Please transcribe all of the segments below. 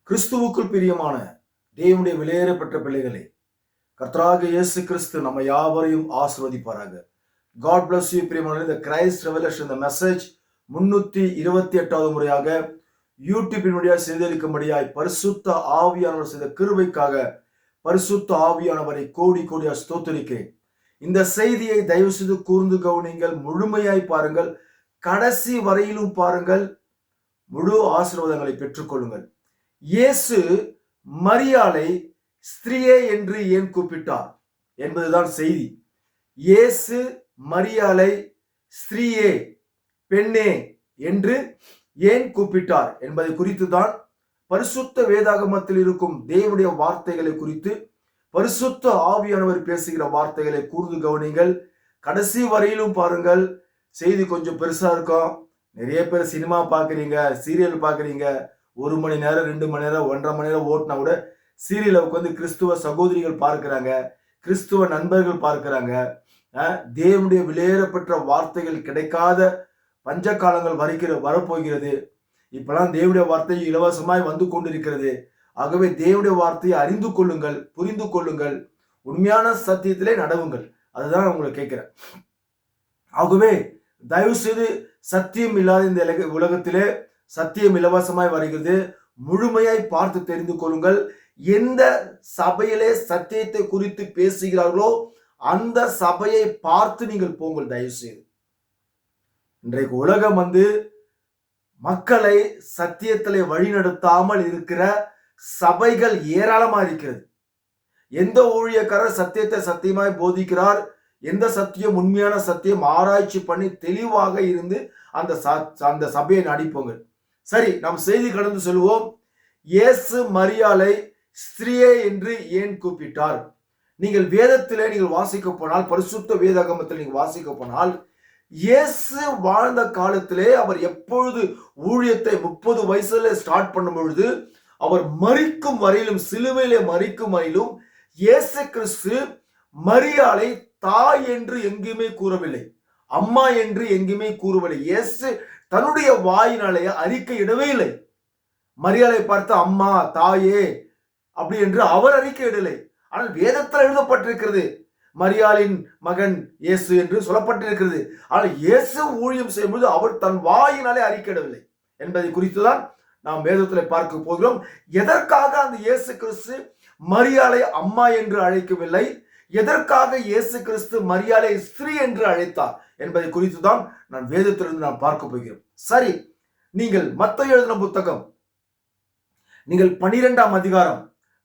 கிறிஸ்துவுக்குள் பிரியமான தேவனுடைய விலையேறப்பட்ட பிள்ளைகளே, கர்த்தராகிய இயேசு கிறிஸ்து நம்ம யாவரையும் ஆசீர்வதிப்பாராக. God bless you. பிரியமான இந்த கிரைஸ்ட் ரெவலேஷன் இந்த மெசேஜ் 328வது முறையாக யூடியூபினுடைய செய்தியளிக்கும்படியாய் பரிசுத்த ஆவியானவர் செய்த கிருபைக்காக பரிசுத்த ஆவியானவரை கோடி கோடியா ஸ்தோத்திரிக்கிறேன். இந்த செய்தியை தயவு செய்து கூர்ந்து கவனிங்கள், முழுமையாய் பாருங்கள், கடைசி வரையிலும் பாருங்கள், முழு ஆசீர்வாதங்களை பெற்றுக்கொள்ளுங்கள். இயேசு மரியாளை ஸ்திரீயே என்று ஏன் கூப்பிட்டார் என்பதுதான் செய்தி. இயேசு மரியாளை ஸ்திரீயே, பெண்ணே என்று ஏன் கூப்பிட்டார் என்பதை குறித்து தான் பரிசுத்த வேதாகமத்தில் இருக்கும் தேவனுடைய வார்த்தைகளை குறித்து பரிசுத்த ஆவியானவர் பேசுகிற வார்த்தைகளை கூர்ந்து கவனிங்கள், கடைசி வரையிலும் பாருங்கள். செய்தி கொஞ்சம் பெருசா இருக்கும். நிறைய பேர் சினிமா பாக்குறீங்க, சீரியல் பாக்குறீங்க, 1 மணி நேரம் 2 மணி நேரம் 1.5 மணி நேரம் ஓட்டினா கூட சீரியலை உட்காந்து கிறிஸ்துவ சகோதரிகள் பார்க்கிறாங்க, கிறிஸ்துவ நண்பர்கள் பார்க்கிறாங்க. தேவனுடைய விலையேறப்பட்ட வார்த்தைகள் கிடைக்காத பஞ்ச காலங்கள் வரப்போகிறது. இப்பெல்லாம் தேவனுடைய வார்த்தை இலவசமாய் வந்து கொண்டிருக்கிறது. ஆகவே தேவனுடைய வார்த்தையை அறிந்து கொள்ளுங்கள், புரிந்து கொள்ளுங்கள், உண்மையான சத்தியத்திலே நடவுங்கள். அதுதான் உங்களை கேட்கிறேன். ஆகவே தயவு செய்து சத்தியம் இல்லாத இந்த உலகத்திலே சத்தியம் இலவசமாய் வருகிறது. முழுமையாய் பார்த்து தெரிந்து கொள்ளுங்கள். எந்த சபையிலே சத்தியத்தை குறித்து பேசுகிறார்களோ அந்த சபையை பார்த்து நீங்கள் போங்கள் தயவு செய்து. இன்றைக்கு உலகம் மக்களை சத்தியத்திலே வழிநடத்தாமல் இருக்கிற சபைகள் ஏராளமா இருக்கிறது. எந்த ஊழியக்காரர் சத்தியத்தை சத்தியமாய் போதிக்கிறார், எந்த சத்தியம் உண்மையான சத்தியம் ஆராய்ச்சி பண்ணி தெளிவாக இருந்து அந்த சபையை நடிப்போங்க. சரி, நாம் செய்தி கடந்து சொல்லுவோம். இயேசு மரியாளை ஸ்திரீயே என்று ஏன் கூப்பிட்டார்? நீங்கள் வேதத்திலே நீங்கள் வாசிக்க போனால், பரிசுத்த வேதாகமத்தில் நீங்கள் வாசிக்க போனால், இயேசு வாழ்ந்த காலத்திலே அவர் எப்பொழுது ஊழியத்தை 30 வயசுல ஸ்டார்ட் பண்ணும் பொழுது அவர் மரிக்கும் வரையிலும், சிலுவையிலே மரிக்கும் வரையிலும் இயேசு கிறிஸ்து மரியாளை தாய் என்று எங்குமே கூறவில்லை, அம்மா என்று எங்குமே கூறவில்லை. இயேசு தன்னுடைய வாயினாலேயே அறிக்கையிடவே இல்லை. மரியாளை பார்த்து அம்மா, தாயே அப்படி என்று அவர் அறிக்கையிடலை. ஆனால் வேதத்தில் எழுதப்பட்டிருக்கிறது மரியாளின் மகன் இயேசு என்று சொல்லப்பட்டிருக்கிறது. ஆனால் இயேசு ஊழியம் செய்யும்போது அவர் தன் வாயினாலே அறிக்கையிடவில்லை என்பதை குறித்துதான் நாம் வேதத்தில் பார்க்க போகிறோம். எதற்காக அந்த இயேசு கிறிஸ்து மரியாளை அம்மா என்று அழைக்கவில்லை, எதற்காக இயேசு கிறிஸ்து மரியாளை ஸ்திரீ என்று அழைத்தார் என்பதை குறித்து தான் நான் வேதத்திலிருந்து நான் பார்க்க போகிறோம். சரி, நீங்கள் மத்தேயு எழுதின புத்தகம் நீங்கள் 12ஆம் அதிகாரம்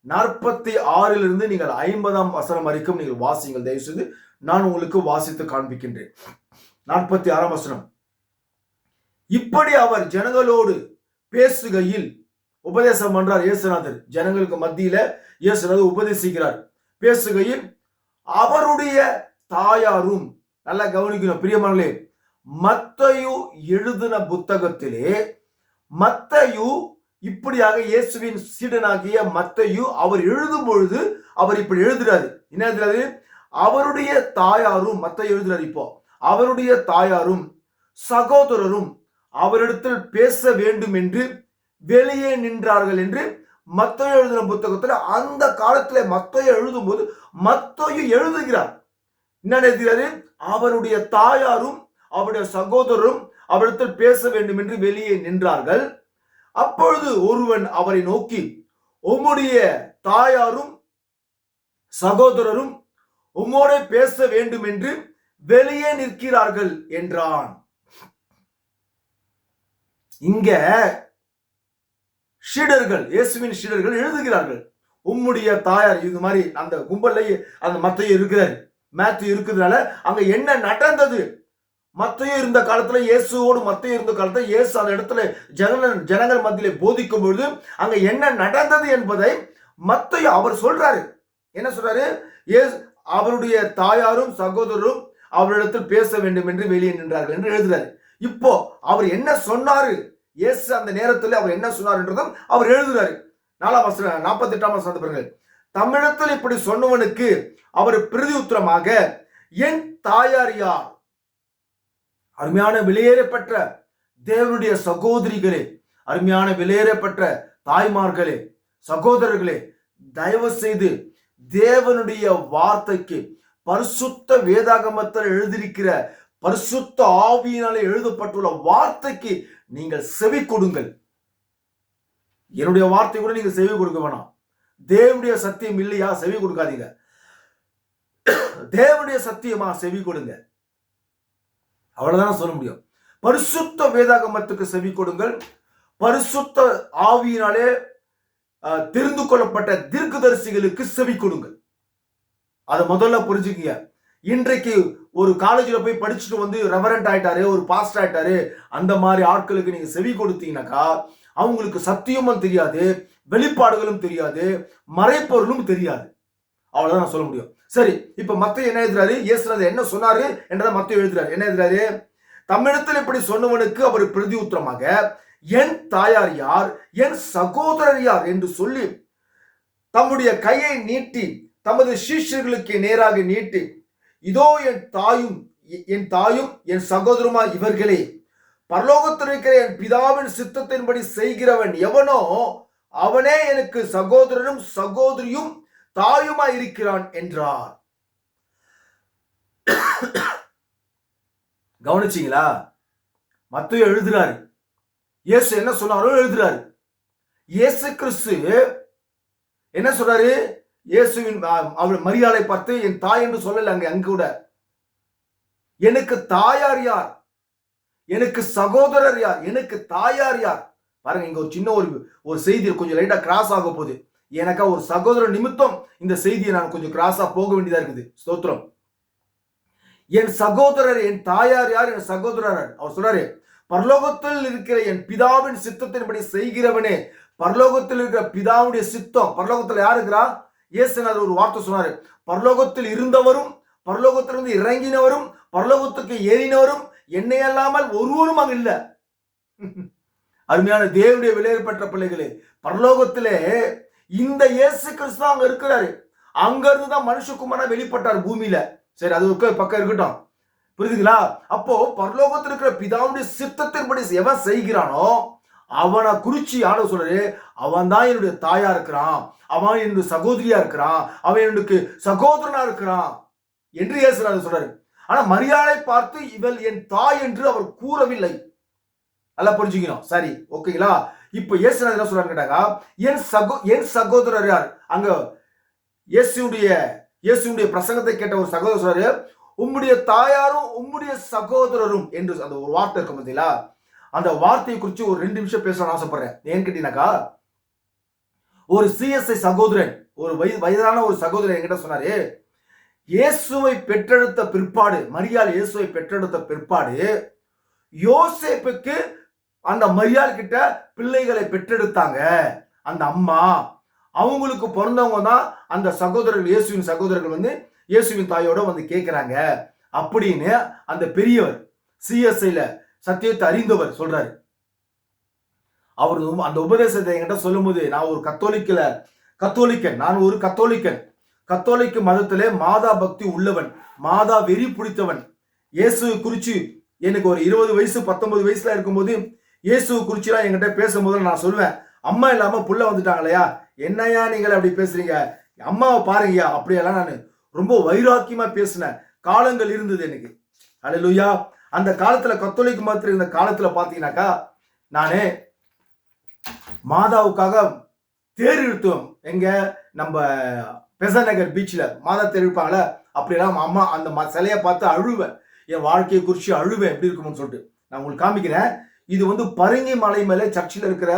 46 நீங்கள் 50ஆம் வசனம் வரைக்கும் நீங்கள் வாசிங்கள் தயவு செய்து. நான் உங்களுக்கு வாசித்து காண்பிக்கின்றேன். 46ஆம் வசனம். இப்படி அவர் ஜனங்களோடு பேசுகையில் உபதேசம் பண்றார். இயேசுநாதர் ஜனங்களுக்கு மத்தியில இயேசுநாதர் உபதேசிக்கிறார். பேசுகையில் அவருடைய தாயாரும், நல்லா கவனிக்கணும் பிரியமானவர்களே, மத்தேயு எழுதின புத்தகத்திலே மத்தேயு இப்படியாக இயேசுவின் சீடனாகிய மத்தேயு அவர் எழுதும் பொழுது அவர் இப்படி எழுதுறாரு. என்ன எழுதுறாரு? அவருடைய தாயாரும், மத்தேயு எழுதுறாரு, இப்போ அவருடைய தாயாரும் சகோதரரும் அவரிடத்தில் பேச வேண்டும் என்று வெளியே நின்றார்கள் என்று மத்தேயு எழுதின புத்தகத்துல அந்த காலத்துல மத்தேயு எழுதும் போது மத்தேயு எழுதுகிறார். என்ன எழுதுகிறாரு? அவருடைய தாயாரும் அவருடைய சகோதரரும் அவரிடத்தில் பேச வேண்டும் என்று வெளியே நின்றார்கள். அப்பொழுது ஒருவன் அவரை நோக்கி, உம்முடைய தாயாரும் சகோதரரும் உம்மோட பேச வேண்டும் என்று வெளியே நிற்கிறார்கள் என்றான். இங்க சீடர்கள், இயேசுவின் சீடர்கள் எழுதுகிறார்கள், உம்முடைய தாயார். இது மாதிரி அந்த கும்பல்ல அந்த மத்தேயு இருக்கிறார், மேத்யூ இருக்கிறதுனால அங்க என்ன நடந்தது? மத்தேயு இருந்த காலத்துல, இயேசுவோடு மத்தேயு இருந்த காலத்துல இயேசு அந்த இடத்துல ஜனங்கள் மத்தியிலே போதிக்கும் பொழுது அங்க என்ன நடந்தது என்பதை மத்தேயு அவர் சொல்றாரு. என்ன சொல்றாரு? அவருடைய தாயாரும் சகோதரரும் அவரிடத்தில் பேச வேண்டும் என்று வெளியே நின்றார்கள் என்று எழுதுறாரு. இப்போ அவர் என்ன சொன்னாரு, இயேசு அந்த நேரத்தில் அவர் என்ன சொன்னார் என்றதும் அவர் எழுதுறாரு. 48ஆம் வசனம் பாருங்கள். தமிழத்தில் இப்படி சொன்னவனுக்கு அவர் பிரதி உத்தரமாக, என் தாயார் யார்? அருமையான விலையேறப்பட்ட தேவனுடைய சகோதரிகளே, அருமையான விலையேறப்பட்ட தாய்மார்களே, சகோதரர்களே, தயவு செய்து தேவனுடைய வார்த்தைக்கு, பரிசுத்த வேதாகமத்தில் எழுதியிருக்கிற பரிசுத்த ஆவியினாலே எழுதப்பட்டுள்ள வார்த்தைக்கு நீங்கள் செவி கொடுங்கள். என்னுடைய வார்த்தை கூட நீங்க செவி கொடுக்க வேணாம். தேவனுடைய சத்தியம் இல்லையா, செவி கொடுக்காதீங்க. தேவனுடைய சத்தியமா, செவி கொடுங்க. அவ்வளவுதான் சொல்ல முடியும். பரிசுத்த வேதாகமத்துக்கு செவி கொடுங்கள். பரிசுத்த ஆவியினாலே தெரிந்து கொள்ளப்பட்ட தீர்க்கதரிசிகளுக்கு செவி கொடுங்கள். அதை முதல்ல புரிஞ்சுக்கீங்க. இன்றைக்கு ஒரு காலேஜில் போய் படிச்சுட்டு வந்து ரெவரண்ட் ஆயிட்டாரு, ஒரு பாஸ்டர் ஆயிட்டாரு, அந்த மாதிரி ஆட்களுக்கு நீங்க செவி கொடுத்தீங்கன்னாக்கா அவங்களுக்கு சத்தியமும் தெரியாது, வெளிப்பாடுகளும் தெரியாது, மறைப்பொருளும் தெரியாது. அவ்வளவுதான் நான் சொல்ல முடியும். சரி, இப்ப மத்தேயு என்ன எழுதுறாரு, இயேசு என்ன சொன்னாரு என்றதை மத்தேயு எழுதுறாரு. என்ன எழுதுறாரு? தம்மிடத்தில் இப்படி சொன்னவனுக்கு அவர் பிரதி உத்தரமாக, என் தாயார் யார், என் சகோதரர் யார் என்று சொல்லி தம்முடைய கையை நீட்டி தமது சீஷர்களுக்கு நேராக நீட்டி, இதோ என் தாயும் என் சகோதரமா இவர்களே, பரலோகத்தில் இருக்கிற என் பிதாவின் சித்தத்தின்படி செய்கிறவன் எவனோ அவனே எனக்கு சகோதரனும் சகோதரியும் தாயுமா இருக்கிறான் என்றார். கவனிச்சீங்களா? மத்தேயு எழுதுறாரு, இயேசு என்ன சொன்னாரோ எழுதுறாரு. இயேசு கிறிஸ்து என்ன சொல்றாரு? இயேசுவின் அவர் மரியாதை பார்த்து என் தாய் என்று சொல்லல. அங்க கூட எனக்கு தாயார் யார், எனக்கு சகோதரர் யார், எனக்கு தாயார் யார். பாருங்க, இங்க ஒரு சின்ன ஒரு செய்தி கொஞ்சம் லைட்டா கிராஸ் ஆக போகுது. எனக்கா ஒரு சகோதரர் நிமித்தம் இந்த செய்தியை நான் கொஞ்சம் கிராஸா போக வேண்டியதா இருக்குது. ஸ்தோத்திரம். என் சகோதரர், என் தாயார் யார், என் சகோதரர். அவர் சொல்றாரு, பரலோகத்தில் இருக்கிற என் பிதாவின் சித்தத்தின்படி செய்கிறவனே. பரலோகத்தில் இருக்கிற பிதாவுடைய சித்தம். பரலோகத்தில் யார் இருக்கிறா? இயேசுநாதர் ஒரு வார்த்தை சொன்னாரு, பரலோகத்தில் இருந்தவரும் பரலோகத்திலிருந்து இறங்கினவரும் பரலோகத்துக்கு ஏறினவரும் என்னை அல்லாமல் ஒருவரும் அங்க இல்ல. அருமையான தேவனுடைய விலையேறப்பட்ட பிள்ளைகளே, பரலோகத்திலே இந்த இயேசு கிறிஸ்து அங்க இருக்கிறாரு. அங்க இருந்துதான் மனுஷகுமாரா வெளிப்பட்டார் பூமியில. சரி, அது ஒரு பக்கம் இருக்கட்டும். புரியுதுங்களா? அப்போ பரலோகத்தில் இருக்கிற பிதாவுடைய சித்தத்தின்படி எவன் செய்கிறானோ அவனை குறிச்சு யார சொல்றாரு, அவன் தான் என்னுடைய தாயா இருக்கிறான், அவன் என்னுடைய சகோதரியா இருக்கிறான், அவன் எனக்கு சகோதரனா இருக்கிறான் என்று இயேசுநாதர் சொல்றாரு. ஆனா மரியாதை பார்த்து இவள் என் தாய் என்று அவர் கூறவில்லை. நல்லா புரிஞ்சுக்கணும். சரி, ஓகேங்களா? இப்ப இயேசுநாதர் என்ன சொல்றாரு கேட்டாங்க, என் சகோதரர் யார்? அங்க இயேசுடைய பிரசங்கத்தை கேட்ட ஒரு சகோதரர் சொல்றாரு, உம்முடைய தாயாரும் உம்முடைய சகோதரரும் என்று அந்த ஒரு வார்த்தை இருக்கும் பார்த்தீங்களா? அந்த வார்த்தையை குறித்து ஒரு 2 நிமிஷம் பேசணும்னு ஆசைப்படுறேன். ஏன்னு கேட்டீங்கன்னாக்கா, ஒரு சிஎஸ்ஐ சகோதரன், ஒரு வயதான ஒரு சகோதரன் என்கிட்ட சொன்னாரு, இயேசுவை பெற்றெடுத்த பிற்பாடு, மரியாள் இயேசுவை பெற்றெடுத்த பிற்பாடு யோசேப்புக்கு அந்த மரியாள் கிட்ட பிள்ளைகளை பெற்றெடுத்தாங்க அந்த அம்மா. அவங்களுக்கு பிறந்தவங்க தான் அந்த சகோதரர்கள், இயேசுவின் சகோதரர்கள் வந்து இயேசுவின் தாயோட வந்து கேட்கிறாங்க அப்படின்னு அந்த பெரியவர் சிஎஸ்ஐல சத்தியத்தை அறிந்தவர் சொல்றாரு. அவர் அந்த உபதேசத்தை என்கிட்ட சொல்லும் போது, நான் ஒரு கத்தோலிக்க மதத்திலே மாதா பக்தி உள்ளவன், மாதா வெறி பிடித்தவன். இயேசு குறிச்சு எனக்கு ஒரு 20 வயசு 19 வயசுல இருக்கும்போது இயேசு குறிச்சுலாம் என்கிட்ட பேசும்போது நான் சொல்லுவேன், அம்மா இல்லாம புள்ள வந்துட்டாங்களையா, என்னையா நீங்கள் அப்படி பேசுறீங்க, அம்மாவை பாருங்கயா, அப்படியெல்லாம் நான் ரொம்ப வைராக்கியமா பேசின காலங்கள் இருந்தது எனக்கு. அல்லேலூயா. அந்த காலத்துல கத்தோலிக்க மதத்தில் இருந்த காலத்துல பாத்தீங்கன்னாக்கா, நானே மாதாவுக்காக தேர் இழுத்துவோம். எங்க நம்ம பெசநகர் பீச்ல மாதா தேர் இழுப்பாங்கள, அப்படியெல்லாம் அம்மா அந்த சிலையை பார்த்து அழுவேன். என் வாழ்க்கையை குறிச்சு அழுவேன், எப்படி இருக்கும்னு சொல்லிட்டு. நான் உங்களுக்கு காமிக்கிறேன். இது வந்து பரங்கி மலை மேலே சர்ச்சில் இருக்கிற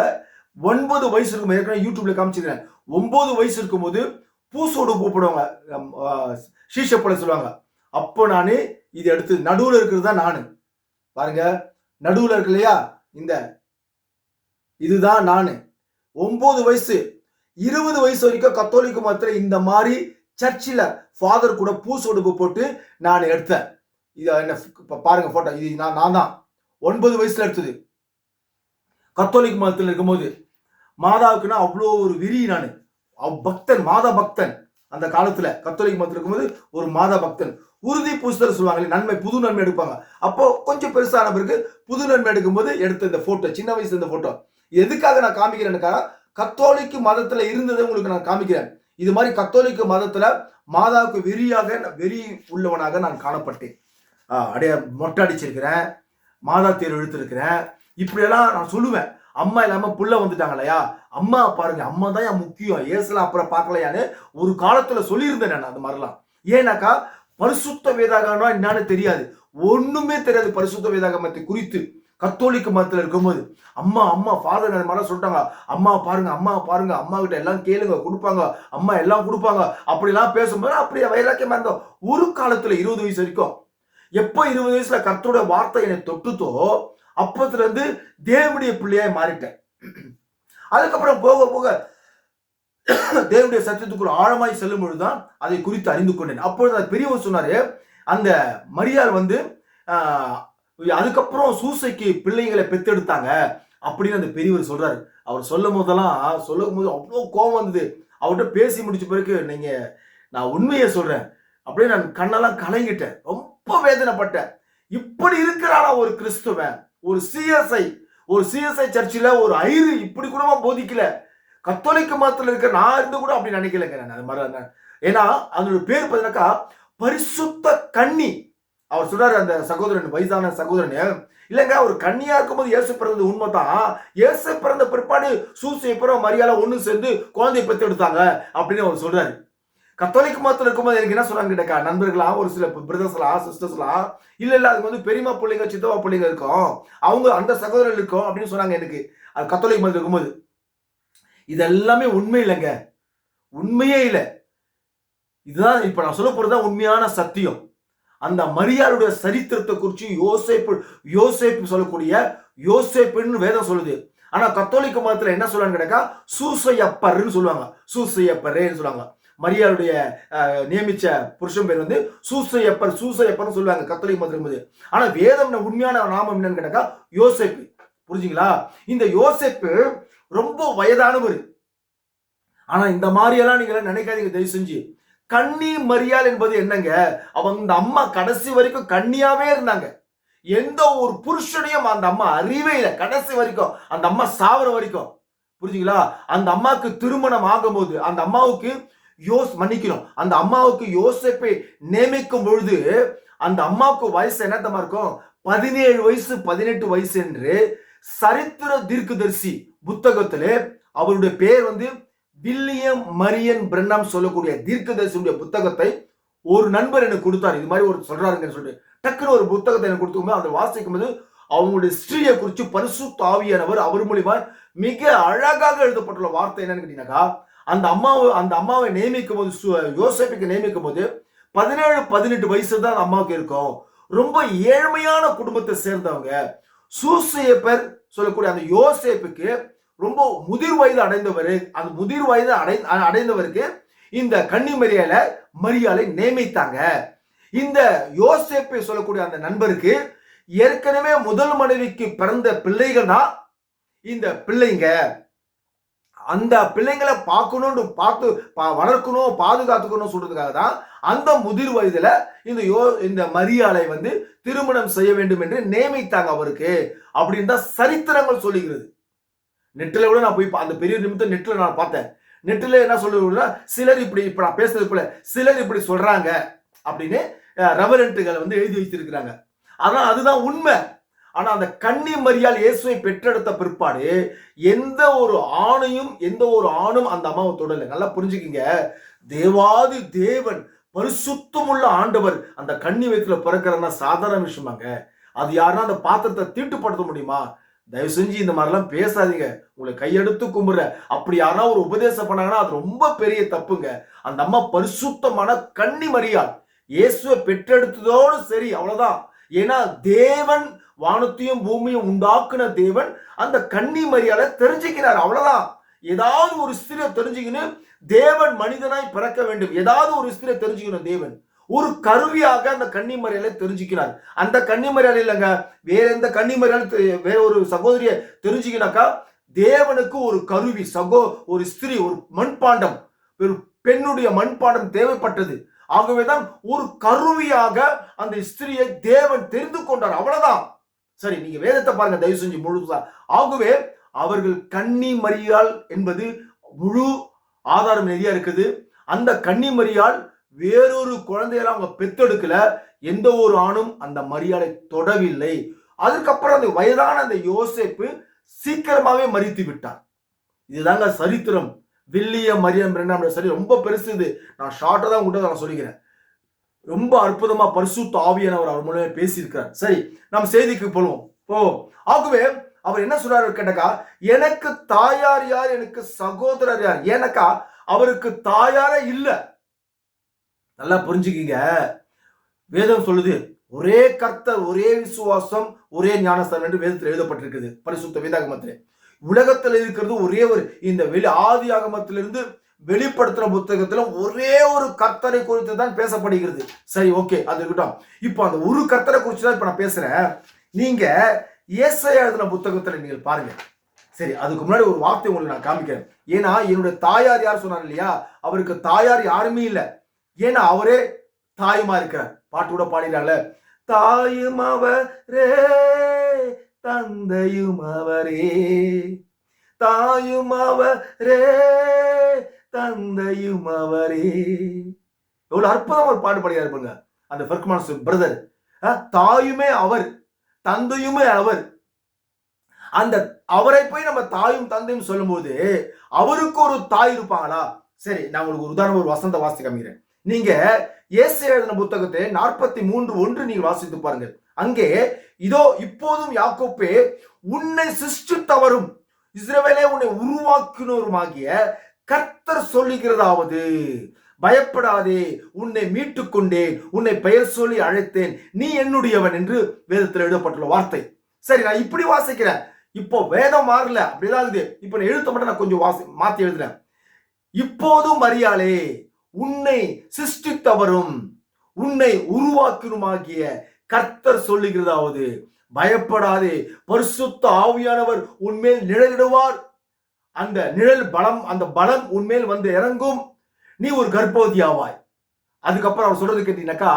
9 வயசு இருக்கும். ஏற்கனவே யூடியூப்ல காமிச்சிருக்கேன். 9 வயசு இருக்கும்போது பூசோடு கூப்பிடுவாங்க, சீஷப்பழம் சொல்லுவாங்க. அப்போ நானு இது எடுத்து நடுவில் இருக்கிறது தான் நானு. பாருங்க, நடுவில் இருக்கு இல்லையா, இதுதான் நானு. 9 வயசு 20 வயசு வரைக்கும் கத்தோலிக்க மதத்துல இந்த மாதிரி சர்ச்சில் ஃபாதர் கூட பூசோடுப்பு போட்டு நான் எடுத்தேன். இது என்ன பாருங்க போட்டோ, இது நான் தான் 9 வயசுல எடுத்தது. கத்தோலிக்க மதத்தில் இருக்கும்போது மாதாவுக்குன்னா அவ்வளோ ஒரு விரி. நான் பக்தன், மாதா பக்தன். அந்த காலத்துல கத்தோலிக்க மதத்தில் இருக்கும்போது ஒரு மாதா பக்தன். உறுதி பூசுதல் சொல்லுவாங்க, நன்மை, புது நன்மை எடுப்பாங்க. அப்போ கொஞ்சம் பெருசான பிறகு புது நன்மை எடுக்கும்போது எடுத்த இந்த போட்டோ, சின்ன வயசுல இந்த போட்டோ. எதுக்காக நான் காமிக்கிறேன்னுக்கா, கத்தோலிக்க மதத்துல இருந்ததை உங்களுக்கு நான் காமிக்கிறேன். இது மாதிரி கத்தோலிக்க மதத்துல மாதாவுக்கு வெறி உள்ளவனாக நான் காணப்பட்டேன். மொட்டை அடிச்சிருக்கிறேன், மாதா தேர் இழுத்திருக்கிறேன், இப்படியெல்லாம் நான் சொல்லுவேன். அம்மா இல்லாம புள்ள வந்துட்டாங்க இல்லையா, அம்மா பாருங்க, அம்மா தான் என் முக்கியம், ஏசலாம் அப்புறம் பார்க்கலையான்னு ஒரு காலத்துல சொல்லியிருந்தேன் நான். அந்த மாதிரிலாம் ஏன்னாக்கா பரிசுத்த வேதாகம்னா என்னன்னு தெரியாது, ஒண்ணுமே தெரியாது பரிசுத்த வேதாகமத்தை குறித்து. கத்தோலிக்க மதத்துல இருக்கும்போது அம்மா அம்மா ஃபாதர் அந்த மாதிரி சொல்லிட்டாங்க, அம்மா பாருங்க அம்மா பாருங்க, அம்மா கிட்ட எல்லாம் கேளுங்க கொடுப்பாங்க, அம்மா எல்லாம் கொடுப்பாங்க, அப்படிலாம் பேசும்போது அப்படியே வைராக்கியமா இருந்தோம். ஒரு காலத்துல 20 வயசு வரைக்கும். எப்ப 20 வயசுல கர்த்தருடைய வார்த்தை என்னை தொட்டுத்தோ அப்பத்துல இருந்து தேவனுடைய பிள்ளையாய் மாறிட்டேன். அதுக்கப்புறம் போக போக தேவனுடைய சத்தியத்துக்குள் ஆழமாய் செல்லும் பொழுதுதான் அதை குறித்து அறிந்து கொண்டேன். அப்பொழுது பெரியவர் சொன்னாரு, அந்த மரியாள் வந்து அதுக்கப்புறம் சூசைக்கு பிள்ளைங்களை பெத்தெடுத்தாங்க அப்படின்னு அந்த பெரியவர் சொல்றாரு. அவர் சொல்லும் போது அவ்வளோ கோபம் வந்தது. அவர்கிட்ட பேசி முடிச்ச பிறகு, நான் உண்மையை சொல்றேன் அப்படியே நான் கண்ணெல்லாம் கலங்கிட்டேன், ரொம்ப வேதனைப்பட்டேன். இப்படி இருக்கிறானா ஒரு கிறிஸ்துவன், ஒரு சிஎஸ்ஐ சர்ச்சில் ஒரு ஐரு இப்படி கூட போதிக்கல. கத்தோலிக்க மதத்தில் இருக்க நான் இருந்து கூட அப்படி நினைக்கலங்க நான். அது மாதிரி ஏன்னா அதோட பேர் பார்த்தீங்கன்னாக்கா பரிசுத்த கன்னி. அவர் சொல்றாரு அந்த சகோதரன், வயசான சகோதரன், இல்லைங்க ஒரு கன்னியா இருக்கும்போது இயேசு பிறந்தது உண்மைதான், இயேசு பிறந்த பிற்பாடு சூசை பிறகு மரியாதை ஒண்ணு சேர்ந்து குழந்தையை பெற்று எடுத்தாங்க அப்படின்னு அவர் சொல்றாரு. கத்தோலிக்க மதத்தில் இருக்கும்போது எனக்கு என்ன சொன்னாங்க கேட்டா, நண்பர்களாம் ஒரு சில பிரதர்ஸ்லாம் சிஸ்டர்ஸ்லாம், இல்ல அது வந்து பெரியமா பிள்ளைங்க சித்தவா பிள்ளைங்க இருக்கும், அவங்க அந்த சகோதரர்கள் இருக்கும் அப்படின்னு சொன்னாங்க எனக்கு. அது கத்தோலிக்க மதத்தில் இருக்கும்போது இதெல்லாமே உண்மை இல்லைங்க, உண்மையே இல்லை. இதுதான் இப்ப நான் சொல்ல போறதுதான் உண்மையான சத்தியம். அந்த மரியாளுடைய சரித்திரத்தை குறித்து யோசேப்பு சொல்லக்கூடிய யோசேப்புன்னு வேதம் சொல்லுது. ஆனா கத்தோலிக்க மதத்துல என்ன சொல்றாங்க கேட்டா சூசையப்பர்ன்னு சொல்லுவாங்க, சூசையப்பரேன்னு சொல்லுவாங்க. மரியாளுடைய நியமிச்ச புருஷன் பேர் வந்து சூசையப்பர்னு சொல்லுவாங்க கத்தோலிக்க மதத்துல போது. ஆனா வேதம் உண்மையான நாமம் என்னன்னு கேட்டா யோசேப்பு. புரிஞ்சுங்களா? இந்த யோசேப்பு ரொம்ப வயதானவர். ஆனா இந்த மாதிரி எல்லாம் நீங்க நினைக்காதீங்க தயவு செஞ்சு. கன்னி மரியாள் என்பது என்னங்க, அவங்க இந்த அம்மா கடைசி வரைக்கும் கன்னியாவே இருந்தாங்க. எந்த ஒரு புருஷனையும் அந்த அம்மா அறிவே இல்லை கடைசி வரைக்கும், அந்த அம்மா சாவர வரைக்கும். புரிஞ்சுங்களா? அந்த அம்மாவுக்கு திருமணம் ஆகும்போது அந்த அம்மாவுக்கு அந்த அம்மாவுக்கு யோசேப்பை நியமிக்கும் பொழுது அந்த அம்மாவுக்கு வயசு என்னத்தமா இருக்கும், 17 வயசு 18 வயசு என்று சரித்திர தீர்க்கதரிசி புத்தகத்திலே அவருடைய பேர் வந்து வில்லியம் மரியன் பிரண்ணம் சொல்லக்கூடிய தீர்க்கதரிசியுடைய புத்தகத்தை ஒரு நண்பர் எனக்கு கொடுத்தார். இது மாதிரி ஒரு சொல்றாருங்கன்னு சொல்லிட்டு டக்குன்னு ஒரு புத்தகத்தை எனக்கு கொடுத்துக்கும்போது அதை வாசிக்கும் போது அவங்களுடைய ஸ்ரீயை குறித்து பரிசுத்த ஆவியானவர் அவர் மூலியமா மிக அழகாக எழுதப்பட்டுள்ள வார்த்தை என்னன்னு கேட்டீங்கன்னாக்கா, அந்த அம்மாவை நியமிக்கும் போது, யோசேப்புக்கு நியமிக்கும் போது 17-18 வயசு தான் அந்த அம்மாவுக்கு இருக்கும். ரொம்ப ஏழ்மையான குடும்பத்தை சேர்ந்தவங்க. சூசையப்பர் சொல்லக்கூடிய அந்த யோசேப்புக்கு ரொம்ப முதிர் வயது அடைந்தவர். அந்த முதிர் வயது அடைந்தவருக்கு இந்த கன்னி மரியாளை நியமித்தாங்க. இந்த யோசேப்பை சொல்லக்கூடிய அந்த நண்பருக்கு ஏற்கனவே முதல் மனைவிக்கு பிறந்த பிள்ளைகள் தான் இந்த பிள்ளைங்க. அந்த பிள்ளைங்களை பார்த்து வளர்க்கணும் பாதுகாத்துக்கணும் சொல்றதுக்காக தான் அந்த முதிர் வயதுல இந்த மரியாளை வந்து திருமணம் செய்ய வேண்டும் என்று நியமித்தாங்க அவருக்கு அப்படின்னு தான் சரித்திரங்கள் சொல்லுகிறது. நெட்டில் கூட நான் போய் அந்த பெரிய நிமித்தம் நெட்டில் நான் பார்த்தேன். நெட்டில் என்ன சொல்லுன்னா, சிலர் இப்படி இப்ப நான் பேசுறது போல சிலர் இப்படி சொல்றாங்க அப்படின்னு ரெவரண்ட்டுகளை வந்து எழுதி வச்சிருக்கிறாங்க. ஆனா அதுதான் உண்மை. ஆனா அந்த கன்னி மரியாள் இயேசுவை பெற்றெடுத்த பிற்பாடு எந்த ஒரு ஆணும் அந்த அம்மாவை தொடல. நல்லா புரிஞ்சுக்கிங்க, தேவாதி தேவன் பரிசுத்தமுள்ள ஆண்டவர் அந்த கன்னி வயிற்றுல பிறக்கிறன்னா சாதாரண விஷயமாங்க. அது யாருன்னா அந்த பாத்திரத்தை தீட்டுப்படுத்த முடியுமா? தயவு செஞ்சு இந்த மாதிரிலாம் பேசாதீங்க. உங்களை கையெடுத்து கும்பிடுற அப்படி யாரா ஒரு உபதேசம் பண்ணாங்கன்னா அது ரொம்ப பெரிய தப்புங்க. அந்த அம்மா பரிசுத்தமான கன்னி மரியாள் இயேசுவை பெற்றெடுத்ததோடு சரி, அவ்வளவுதான். ஏன்னா தேவன் வானத்தையும் பூமியும் உண்டாக்குன தேவன் அந்த கன்னி மரியாதை தெரிஞ்சுக்கிறார், அவ்வளவுதான். ஏதாவது ஒரு ஸ்திரியை தெரிஞ்சுக்கணும், தேவன் மனிதனாய் பிறக்க வேண்டும். ஏதாவது ஒரு ஸ்திரியை தெரிஞ்சுக்கணும், தேவன் ஒரு கருவியாக அந்த கன்னி மரியாதை தெரிஞ்சுக்கிறார். அந்த கன்னி மரியாதை இல்லைங்க, வேற எந்த கன்னி மரியாதை வேற ஒரு சகோதரியை தெரிஞ்சுக்கினாக்கா தேவனுக்கு ஒரு கருவி, ஒரு ஸ்திரீ, ஒரு மண்பாண்டம், ஒரு பெண்ணுடைய மண்பாண்டம் தேவைப்பட்டது. ஆகவேதான் ஒரு கருவியாக அந்த ஸ்திரியை தேவன் தெரிந்து கொண்டார், அவ்வளவுதான். சரி, நீங்க வேதத்தை பாருங்க தயவு செஞ்சு முழுசா. ஆகவே அவர்கள் கன்னி மரியாள் என்பது முழு ஆதாரம் நிறைய இருக்குது. அந்த கன்னி மரியாள் வேறொரு குழந்தையெல்லாம் அவங்க பெத்தெடுக்கல. எந்த ஒரு ஆணும் அந்த மரியாளை தொடவில்லை. அதுக்கப்புறம் அந்த வயதான அந்த யோசேப்பு சீக்கிரமாவே மரித்து விட்டார். இதுதாங்க சரித்திரம். வில்லியம் மரியம் ரெண்டாம் சரி, ரொம்ப பெருசு இது. நான் ஷார்ட்டா தான் உங்கள்கிட்ட நான் சொல்லிக்கிறேன். ரொம்ப அற்புதமா பரிசுத்த ஆவியானவர் அவர் மூலமே பேசியிருக்கிறார். சரி, நம்ம செய்திக்கு போவோம். ஆகவே அவர் என்ன சொல்றாரு கேட்டாக்கா, எனக்கு தாயார் யார், எனக்கு சகோதரர் யார்? ஏனக்கா அவருக்கு தாயாரே இல்ல. நல்லா புரிஞ்சுக்கீங்க. வேதம் சொல்லுது ஒரே கர்த்தர், ஒரே விசுவாசம், ஒரே ஞானஸ்தானம் என்று வேதத்தில் எழுதப்பட்டிருக்குது பரிசுத்த வேதாகமத்திலே. உலகத்தில் இருக்கிறது ஒரே ஒரு இந்த ஆதி ஆகமத்திலிருந்து வெளிப்படுத்துற புத்தகத்துல ஒரே ஒரு கர்த்தரை குறித்து தான் பேசப்படுகிறது. சரி, ஓகே, அது இருக்கட்டும். இப்போ அந்த ஒரு கர்த்தரை குறித்து தான் இப்ப நான் பேசுறேன். நீங்க ஏசாயா எழுதின புத்தகத்துல நீங்க பாருங்க. சரி, அதுக்கு முன்னாடி ஒரு வார்த்தை உங்களுக்கு நான் காமிக்கிறேன். ஏன்னா என்னுடைய தாயார் யார் சொன்னார் இல்லையா, அவருக்கு தாயார் யாருமே இல்லை. ஏன்னா அவரே தாயுமா இருக்கிறார். பாட்டு கூட பாடினால, தாயும் அவரே தந்தையும் அவரே, தாயும் அவரே தந்தையும் அவரே. எவ்வளவு அற்புதமா ஒரு பாட்டு பாடுகிறார் அந்த ஃபெர்க்மான்ஸ் பிரதர். தாயுமே அவர், தந்தையுமே அவர். அந்த அவரை போய் நம்ம தாயும் தந்தையும் சொல்லும் போது அவருக்கு ஒரு தாய் இருப்பாங்களா? சரி, நான் உங்களுக்கு ஒரு உதாரணம், ஒரு வசந்த வாசி காமிக்கிறேன். நீங்க ஏசாயா எழுதின புத்தகத்தை 43:1 நீங்க வாசித்து பாருங்க. அங்கே இதோ இப்போதும் யாக்கோப்பே உன்னை சிருஷ்டித்தவரும் இஸ்ரவேலே உன்னை உருவாக்கினோருமாகிய கர்த்தர் சொல்லுகிறதாவது, பயப்படாதே, உன்னை மீட்டுக் கொண்டேன், உன்னை பெயர் சொல்லி அழைத்தேன், நீ என்னுடையவன் என்று வேதத்தில் எழுதப்பட்டுள்ள வார்த்தை. சரி, நான் இப்படி வாசிக்கிறேன். இப்போ வேதம் மாறல, அப்படிதான் இருக்குது. இப்போ நான் எழுத்த மட்டும் நான் கொஞ்சம் மாத்தி எழுதுறேன். இப்போதும் மரியாளே உன்னை சிருஷ்டித்தவரும் உன்னை உருவாக்கினுமாகிய கர்த்தர் சொல்லுகிறதாவது, பயப்படாதே, பரிசுத்த ஆவியானவர் உன்மேல் நிழலிடுவார், அந்த நிழல் பலம், அந்த பலம் உன்மேல் வந்து இறங்கும், நீ ஒரு கர்ப்பவதி ஆவாய். அதுக்கப்புறம் அவர் சொல்றது கேட்டீங்கன்னாக்கா,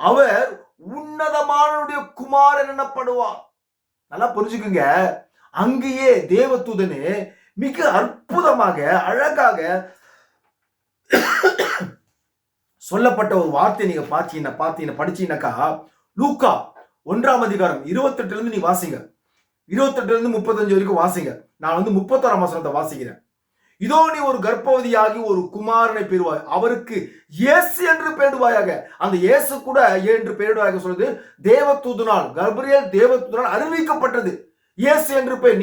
அவர் உன்னதமானுடைய குமாரன் எனப்படுவார். நல்லா புரிஞ்சுக்குங்க. அங்கேயே தேவதூதனே மிக அற்புதமாக அழகாக சொல்லப்பட்ட ஒரு வார்த்தை நீங்க பாத்தீங்கன்னா படிச்சீங்கன்னாக்கா, லூக்கா 1ஆம் அதிகாரம் 28 இருந்து நீ வாசிங்க, 28 இருந்து 35 வரைக்கும் வாசிங்க. நான் 31ஆம் வசனத்தை வாசிக்கிறேன். இதோ நீ ஒரு கர்ப்பவதியாகி ஒரு குமாரனை பெறுவாய், அவருக்கு இயேசு என்று பெயரிடுவாயாக. அந்த இயேசு கூட என்று பெயரிடுவாயாக சொல்றது தேவதூதனால், கபிரியேல் தேவதூதனால் அறிவிக்கப்பட்டது. இயேசு என்று பெயர்.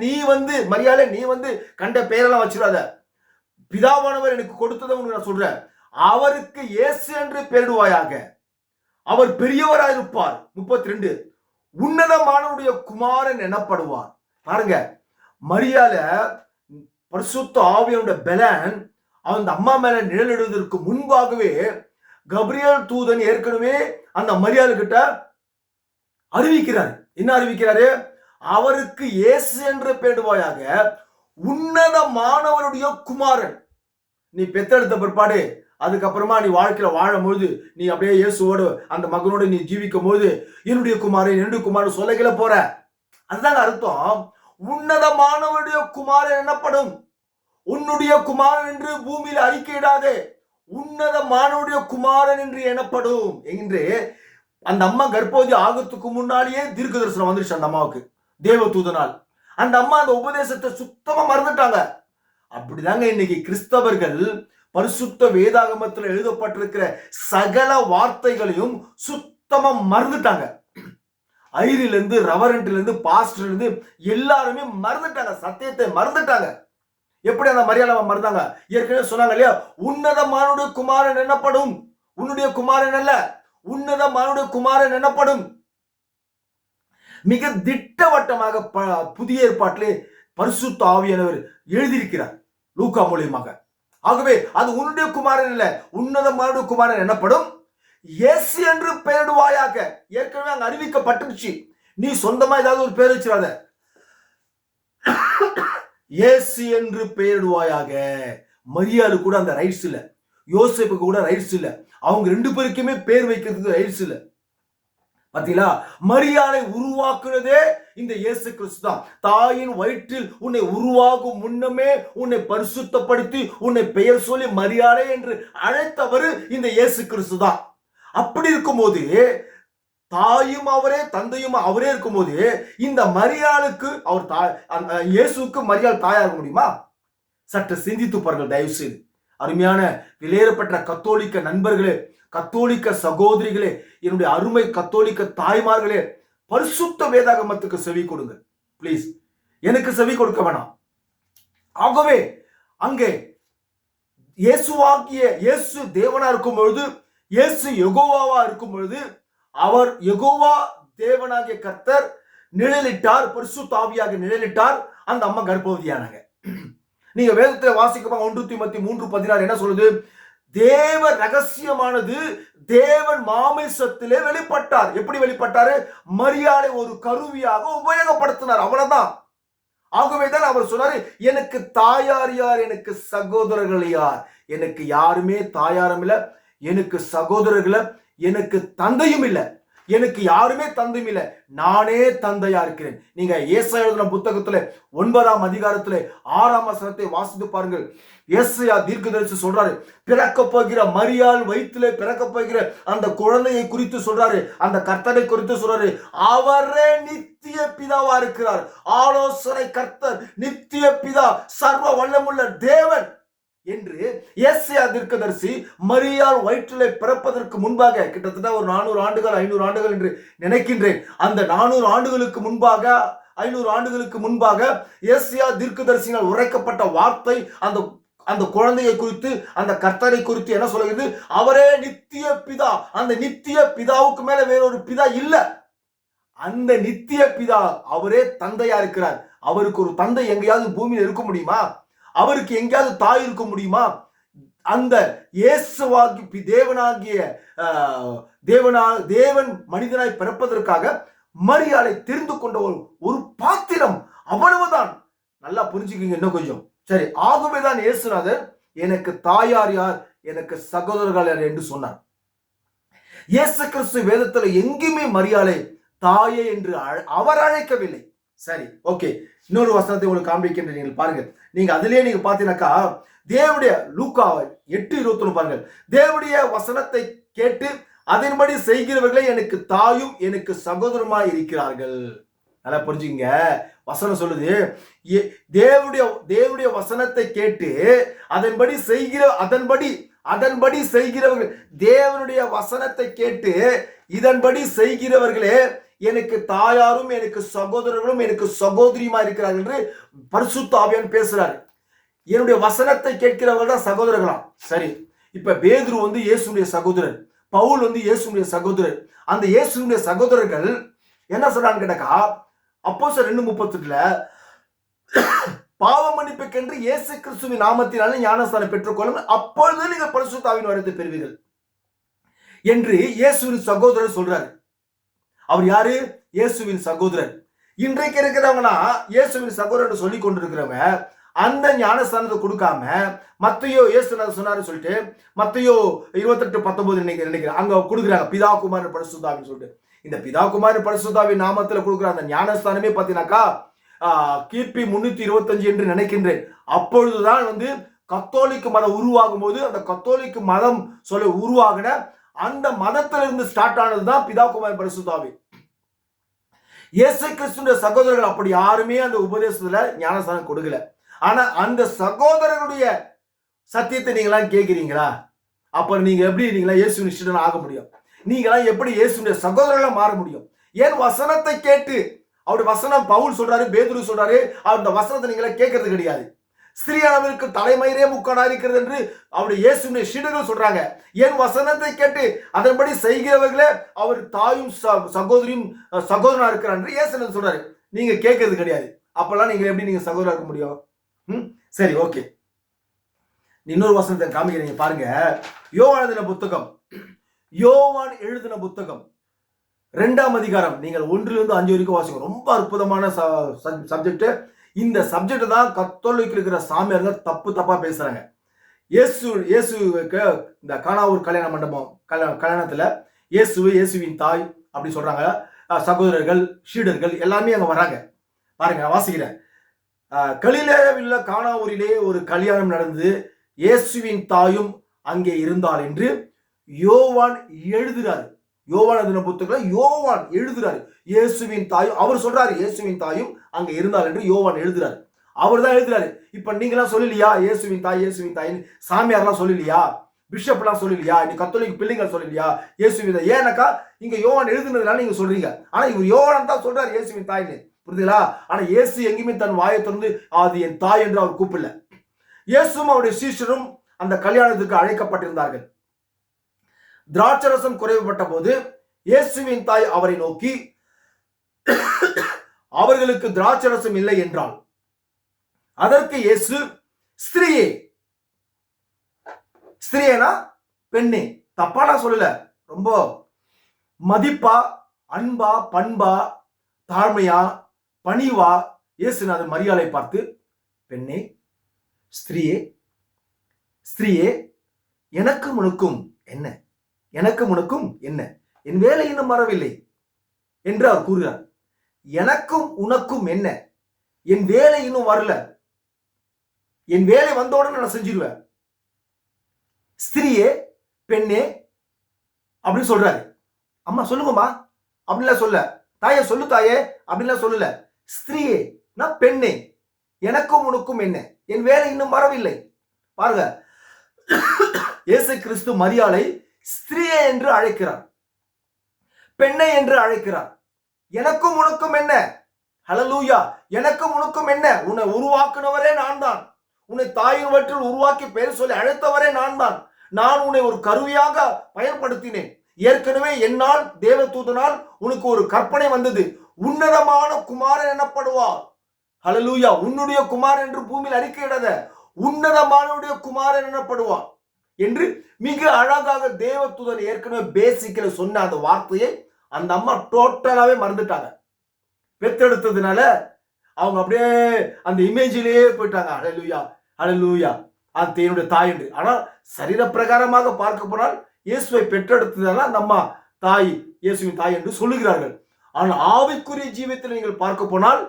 நீ வந்து மரியாதை, நீ கண்ட பெயரெல்லாம் வச்சிடாத. பிதாவானவர் எனக்கு கொடுத்ததை உனக்கு நான் சொல்றேன். அவருக்கு இயேசு என்று பெயரிடுவாயாக, அவர் பெரியவராயிருப்பார். 32 உன்னதமானவருடைய குமாரன் எனப்படுவார். பாருங்க, மரியாத பரிசுத்த ஆவியோட பலன் அந்த அம்மா மேல நிழலிடுவதற்கு முன்பாகவே கபிரியேல் தூதன் ஏற்கனவே அந்த மரியாதை கிட்ட அறிவிக்கிறார். என்ன அறிவிக்கிறாரு? அவருக்கு இயேசு என்று பெயரிடுவாயாக, உன்னதமானவருடைய குமாரன். நீ பெத்தெடுத்த பிற்பாடு அதுக்கப்புறமா நீ வாழ்க்கையில வாழும் பொழுது நீ அப்படியே இயேசுவோடு அந்த மகனோடு நீ ஜீவிக்கும் போது என்னுடைய குமாரன் சொல்ல போற. அதுதாங்க அர்த்தம். உன்னதமானவருடைய குமாரன் எனப்படும். உன்னுடைய குமாரன் என்று பூமியில் அறிக்கையிடாதே, உன்னதமானவருடைய குமாரன் என்று எனப்படும் என்று அந்த அம்மா கர்ப்பவதி ஆகத்துக்கு முன்னாலேயே தீர்க்க தரிசனம் வந்துருச்சு அந்த அம்மாவுக்கு தேவதூதனால். அந்த அம்மா அந்த உபதேசத்தை சுத்தமா மறந்துட்டாங்க. அப்படிதாங்க இன்னைக்கு கிறிஸ்தவர்கள் பரிசுத்த வேதாகமத்தில் எழுதப்பட்டிருக்கிற சகல வார்த்தைகளையும் சுத்தமா மறந்துட்டாங்க. ஐரில இருந்து, ரெவரண்ட்ல இருந்து, பாஸ்டர்ல இருந்து எல்லாருமே மறந்துட்டாங்க, சத்தியத்தை மறந்துட்டாங்க. எப்படி அந்த மரியாதை மறந்தாங்க? ஏற்கனவே சொன்னாங்க இல்லையா, உன்னதமானுடைய குமாரன் என்னப்படும். உன்னுடைய குமாரன் அல்ல, உன்னதமானுடைய குமாரன் என்னப்படும். மிக திட்டவட்டமாக புதிய ஏற்பாட்டிலே பரிசுத்த ஆவியானவர் எழுதியிருக்கிறார் லூக்கா மூலியமாக. ஆகவே அது உன்னுடைய குமாரன் இல்ல, உன்னதமானுடைய குமாரன் என்னப்படும், இயேசு என்று பெயரிடுவாயாக. ஏற்கனவே அங்க அறிவிக்கப்பட்டுருச்சு. நீ சொந்தமா ஏதாவது ஒரு பேர் வச்சிடாத, இயேசு என்று பெயரிடுவாயாக. மரியாதை கூட அந்த ரைட்ஸ் இல்ல, யோசேப்புக்கு கூட ரைட்ஸ் இல்ல, அவங்க 2 பேருக்குமே பேர் வைக்கிறதுக்கு ரைட்ஸ் இல்ல. பாத்தீங்களா? மரியாளை உருவாக்குனதே இந்த இயேசு கிறிஸ்து தான். தாயின் வயிற்றில் உன்னை உருவாகும் முன்னமே உன்னை பரிசுத்தப்படுத்தி உன்னை பெயர் சொல்லி மரியாளை என்று அழைத்தவர் இந்த இயேசு கிறிஸ்து தான். அப்படி இருக்கும்போது தாயும் அவரே தந்தையும் அவரே இருக்கும்போது இந்த மரியாளுக்கு அவர் இயேசுக்கு மரியாள் தாயா இருக்க முடியுமா? சற்று சிந்தித்து பாருங்கள் தயவு செய்து. அருமையான விலையேறப்பட்ட கத்தோலிக்க நண்பர்களே, கத்தோலிக்க சகோதரிகளே, என்னுடைய அருமை கத்தோலிக்க தாய்மார்களே, பரிசுத்த வேதாகமத்துக்கு செவி கொடுங்க பிளீஸ். எனக்கு செவி கொடுக்க வேணாம். ஆகவே அங்கே இயேசு தேவனா இருக்கும் பொழுது, இயேசு யெகோவாவா இருக்கும் பொழுது, அவர் யெகோவா தேவனாகிய கர்த்தர் நிழலிட்டார், பரிசுத்த ஆவியாக நிழலிட்டார். அந்த அம்மா கர்ப்பவதியானாங்க. நீங்க வேதத்தை வாசிக்கமா 1 தீமோத்தேயு 3:16 என்ன சொல்லுது? தேவ ரகசியமானது தேவன் மாமிசத்திலே வெளிப்பட்டார். எப்படி வெளிப்பட்டாரு? மரியாளை ஒரு கருவியாக உபயோகப்படுத்தினார். அவ்வளவுதான். ஆகவேதான் அவர் சொன்னாரு, எனக்கு தாயார் யார், எனக்கு சகோதரர்கள் யார்? எனக்கு யாருமே தாயாரும் இல்ல, எனக்கு சகோதரர்கள், எனக்கு தந்தையும் இல்லை, எனக்கு யாருமே தந்தையும் இல்லை, நானே தந்தையா இருக்கிறேன். நீங்க ஏசாயா எழுதின புத்தகத்துல 9ஆம் அதிகாரத்துல 6ஆம் வசனத்தை வாசித்து பாருங்கள். ஏசாயா தீர்க்கதரிசி சொல்றாரு, பிறக்க போகிற மரியாள் வயிற்றிலே பிறக்க போகிற அந்த குழந்தையை குறித்து சொல்றாரு, அந்த கர்த்தரை குறித்து சொல்றாரு. அவரே நித்திய பிதாவா இருக்கிறார். ஆலோசனை கர்த்தர், நித்திய பிதா, சர்வ வல்லமுள்ள தேவன் என்று ஏசாயா தீர்க்கதரிசி மரியாள் வயிற்றிலே பிறப்பதற்கு முன்பாக கிட்டத்தட்ட ஒரு 400 ஆண்டுகள் 500 ஆண்டுகள் என்று நினைக்கின்றேன். அந்த 400 ஆண்டுகளுக்கு முன்பாக 500 ஆண்டுகளுக்கு முன்பாக ஏசாயா தீர்க்கதரிசியால் உரைக்கப்பட்ட வார்த்தை அந்த குழந்தையை குறித்து, அந்த கர்த்தரை குறித்து என்ன சொல்கிறது? அவரே நித்திய பிதா. அந்த நித்திய பிதாவுக்கு மேல வேறொரு பிதா இல்ல. அந்த நித்திய பிதா அவரே தந்தையா இருக்கிறார். அவருக்கு ஒரு தந்தை எங்கேயாவது பூமியில் இருக்க முடியுமா? அவருக்கு எங்கேயாவது தாய் இருக்க முடியுமா? அந்த இயேசுவாகி தேவனாகிய தேவன் மனிதனாய் பிறப்பதற்காக மரியாளை தெரிந்து கொண்ட ஒரு பாத்திரம், அவ்வளவுதான். நல்லா புரிஞ்சுக்கீங்க இன்னும் கொஞ்சம். சரி, ஆகவேதான் இயேசுநாதர் எனக்கு தாயார் யார், எனக்கு சகோதரர்கள் யார் என்று சொன்னார். இயேசு கிறிஸ்து வேதத்துல எங்குமே மரியாளை தாயே என்று அவர் அழைக்கவில்லை. சரி, ஓகே. இன்னொரு வசனத்தை உங்களுக்கு காண்பிக்கின்ற நீங்கள் பாருங்க. நீங்க அதிலேயே நீங்க பாத்தீங்கன்னாக்கா, தேவனுடைய லூக்கா 8:21 பாருங்க. தேவனுடைய வசனத்தை கேட்டு அதன்படி செய்கிறவர்களே எனக்கு தாயும் எனக்கு சகோதரமாய் இருக்கிறார்கள். நல்லா புரிஞ்சுங்க. வசனம் சொல்லுது, தேவனுடைய வசனத்தை கேட்டு அதன்படி செய்கிறவர்கள், தேவனுடைய வசனத்தை கேட்டு இதன்படி செய்கிறவர்களே எனக்கு தாயாரும் எனக்கு சகோதரர்களும் எனக்கு சகோதரியுமா இருக்கிறார்கள் என்று பரிசுத்த ஆவியானவர் பேசுறாரு. என்னுடைய வசனத்தை கேட்கிறவர்கள் தான் சகோதரர்களாம். சரி, இப்ப பேதுரு இயேசுடைய சகோதரர், பவுல் இயேசுடைய சகோதரர். அந்த இயேசுடைய சகோதரர்கள் என்ன சொல்றான்னு கேட்டாக்கா, அப்போஸ்தலர் 2:38 பாவ மன்னிப்புக்கென்று இயேசு கிறிஸ்துவின் நாமத்தினாலே ஞானஸ்நானம் பெற்றுக்கொள்ளும், அப்பொழுது நீங்கள் பரிசுத்த ஆவியின் வரத்தை பெறுவீர்கள் என்று இயேசுவின் சகோதரர் சொல்றாரு. அவர் யாரு? இயேசுவின் சகோதரர். இன்றைக்கு இருக்கிறவங்கன்னா இயேசுவின் சகோதரர் சொல்லி கொண்டிருக்கிறவங்க அந்த ஞானஸ்தானத்தை கொடுக்காம மத்தேயு இயேசு சொன்னாரு சொல்லிட்டு மத்தேயு 28:19 நினைக்கிறேன் அங்க கொடுக்குறாங்க, பிதா குமாரன் பரிசுத்தாவின்னு சொல்லிட்டு. இந்த பிதா குமாரன் பரிசுத்தாவின் நாமத்துல கொடுக்குற அந்த ஞானஸ்தானமே பார்த்தீங்கன்னாக்கா கிபி 325 என்று நினைக்கின்றேன். அப்பொழுதுதான் கத்தோலிக்க மதம் உருவாகும் போது அந்த கத்தோலிக்க மதம் சொல்ல உருவாகின அந்த மதத்திலிருந்து ஸ்டார்ட் ஆனதுதான் பிதா குமாரன் பரிசுத்தாவி. இயேசு கிறிஸ்துவின் சகோதரர்கள் அப்படி யாருமே அந்த உபதேசத்துல ஞானஸ்தானம் கொடுக்கல. ஆனா அந்த சகோதரர்களுடைய சத்தியத்தை நீங்களாம் கேட்கிறீங்களா? அப்ப நீங்க எப்படி இயேசுவின் சிஷ்யனா ஆக முடியும்? நீங்களாம் எப்படி இயேசுவின் சகோதரர்களா மாற முடியும்? ஏன் வசனத்தை கேட்டு, அவருடைய வசனம் பவுல் சொல்றாரு, பேதுரு சொல்றாரு, அந்த வசனத்தை நீங்களா கேட்கறது கிடையாது. ஸ்திரீயானவருக்கு தலைமயிரே முக்காடா இருக்கிறது என்று அவருடைய இயேசுவின் சீடர்கள் சொல்றாங்க. என் வசனத்தை கேட்டு அதன்படி செய்கிறவர்களே அவர் தாயும் சகோதரியும் சகோதரனா இருக்கிறார் என்று இயேசு சொல்றாரு. நீங்க கேட்கறது கிடையாது. அப்பெல்லாம் நீங்க எப்படி சகோதரா இருக்க முடியும்? சரி, ஓகே. இன்னொரு வசனத்தை காமிக்கிறீங்க பாருங்க. யோவான் எழுதின புத்தகம் 2ஆம் அதிகாரம் நீங்கள் 1-5 வரைக்கும் வாசிங்க. ரொம்ப அற்புதமான சப்ஜெக்ட். இந்த சப்ஜெக்ட் தான் கத்தோலிக்க இருக்கிற சாமியார்கள் தப்பா பேசுறாங்க. இயேசுக்கு இந்த கானாவூர் கல்யாண மண்டபம் கல்யாணத்துல இயேசுவின் தாய் அப்படி சொல்றாங்க. சகோதரர்கள், ஷீடர்கள் எல்லாமே அங்க வராங்க. பாருங்க, நான் வாசிக்கிறேன். கலிலேயாவில் கானா ஊரிலே ஒரு கல்யாணம் நடந்து இயேசுவின் தாயும் அங்கே இருந்தாள் என்று யோவான் எழுதுறாரு. யோவான் எழுதின புத்தகத்துல யோவான் எழுதுறாரு. இயேசுவின் தாயும், அவர் சொல்றாரு இயேசுவின் தாயும் அங்க இருந்தாள் என்று யோவான் எழுதுறாரு. அவர் தான் எழுதுறாரு. இப்ப நீங்க எல்லாம் சொல்லலையா இயேசுவின் தாயின்னு? சாமியார்லாம் சொல்லலையா? பிஷப் எல்லாம் சொல்லலையா? நீ கத்தோலிக் பிள்ளைங்க சொல்லலையா இயேசுவின் தாய்? ஏன்னாக்கா இங்க யோவான் எழுதுனதுனால நீங்க சொல்றீங்க. ஆனா இவர் யோவான் தான் சொல்றாரு இயேசுவின் தாய்ன்னு, புரியுதுங்களா? ஆனா இயேசு எங்கேயுமே தன் வாயை திறந்து அது என் தாய் என்று அவர் கூப்பிடல. இயேசுவும் அவருடைய சீஷரும் அந்த கல்யாணத்துக்கு அழைக்கப்பட்டிருந்தார்கள். திராட்சரசம் குறைவுபட்ட போது இயேசுவின் தாய் அவரை நோக்கி, அவர்களுக்கு திராட்சரசம் இல்லை என்றாள். அதற்கு இயேசு, ஸ்திரீயே, ஸ்திரீனா பெண்ணே, தப்பா நான் சொல்லல, ரொம்ப மதிப்பா, அன்பா, பண்பா, தாழ்மையா, பணிவா இயேசுநாதர் மரியாதை பார்த்து, பெண்ணே, ஸ்திரீயே, ஸ்திரீயே, எனக்கும் உனக்கும் என்ன? எனக்கும் உனக்கும் என்ன? என் வேலை இன்னும் வரவில்லை என்று அவர் கூறுகிறார். எனக்கும் உனக்கும் என்ன? என் வேலை இன்னும் வரல. என் வேலை வந்தோட நான் செஞ்சிருவேன். ஸ்திரீயே, பெண்ணே அப்படின்னு சொல்றாரு. அம்மா சொல்லுங்கம்மா அப்படின்லாம் சொல்ல, தாயே சொல்லு தாயே அப்படின்லாம் சொல்லல. ஸ்திரீயே, நான் பெண்ணே, எனக்கும் உனக்கும் என்ன? என் வேலை இன்னும் வரவில்லை. பாருங்க, இயேசு கிறிஸ்து மரியாளை ஸ்திரீயே என்று அழைக்கிறார், பெண்ணை என்று அழைக்கிறார். எனக்கும் உனக்கும் என்ன? ஹல்லேலூயா. எனக்கும் உனக்கும் என்ன? உன்னை உருவாக்குனவரே நான் தான். உன்னை தாயின் வயிற்றில் உருவாக்கி பெயர் சொல்லி அழைத்தவரே நான் தான். நான் உன்னை ஒரு கருவியாக பயன்படுத்தினேன். ஏற்கனவே என்னால் தேவதூதனால் உனக்கு ஒரு கற்பனை வந்தது. உன்னதமான குமாரன் எனப்படுவார். ஹல்லேலூயா. உன்னுடைய குமாரன் என்று பூமியில் அறிக்கையிடாத, உன்னதமானுடைய குமாரன் எனப்படுவார் என்று மிக அழகாக தேவதூதன் ஏற்கனவே பேசிக்கல சொன்ன அந்த வார்த்தையை அந்த அம்மா டோட்டலாவே மறந்துட்டாங்க. பெத்தெடுத்ததுனால அவங்க அப்படியே அந்த இமேஜிலேயே போயிட்டாங்க. ஹல்லேலூயா, ஹல்லேலூயா, அது என்னுடைய தாய் என்று. ஆனால் சரீர பிரகாரமாக பார்க்க போனால் இயேசுவை பெற்றெடுத்ததுனால நம்ம தாய், இயேசுவின் தாய் என்று சொல்லுகிறார்கள். ஆனால் ஆவிக்குரிய ஜீவியத்தில் நீங்கள் பார்க்க போனால்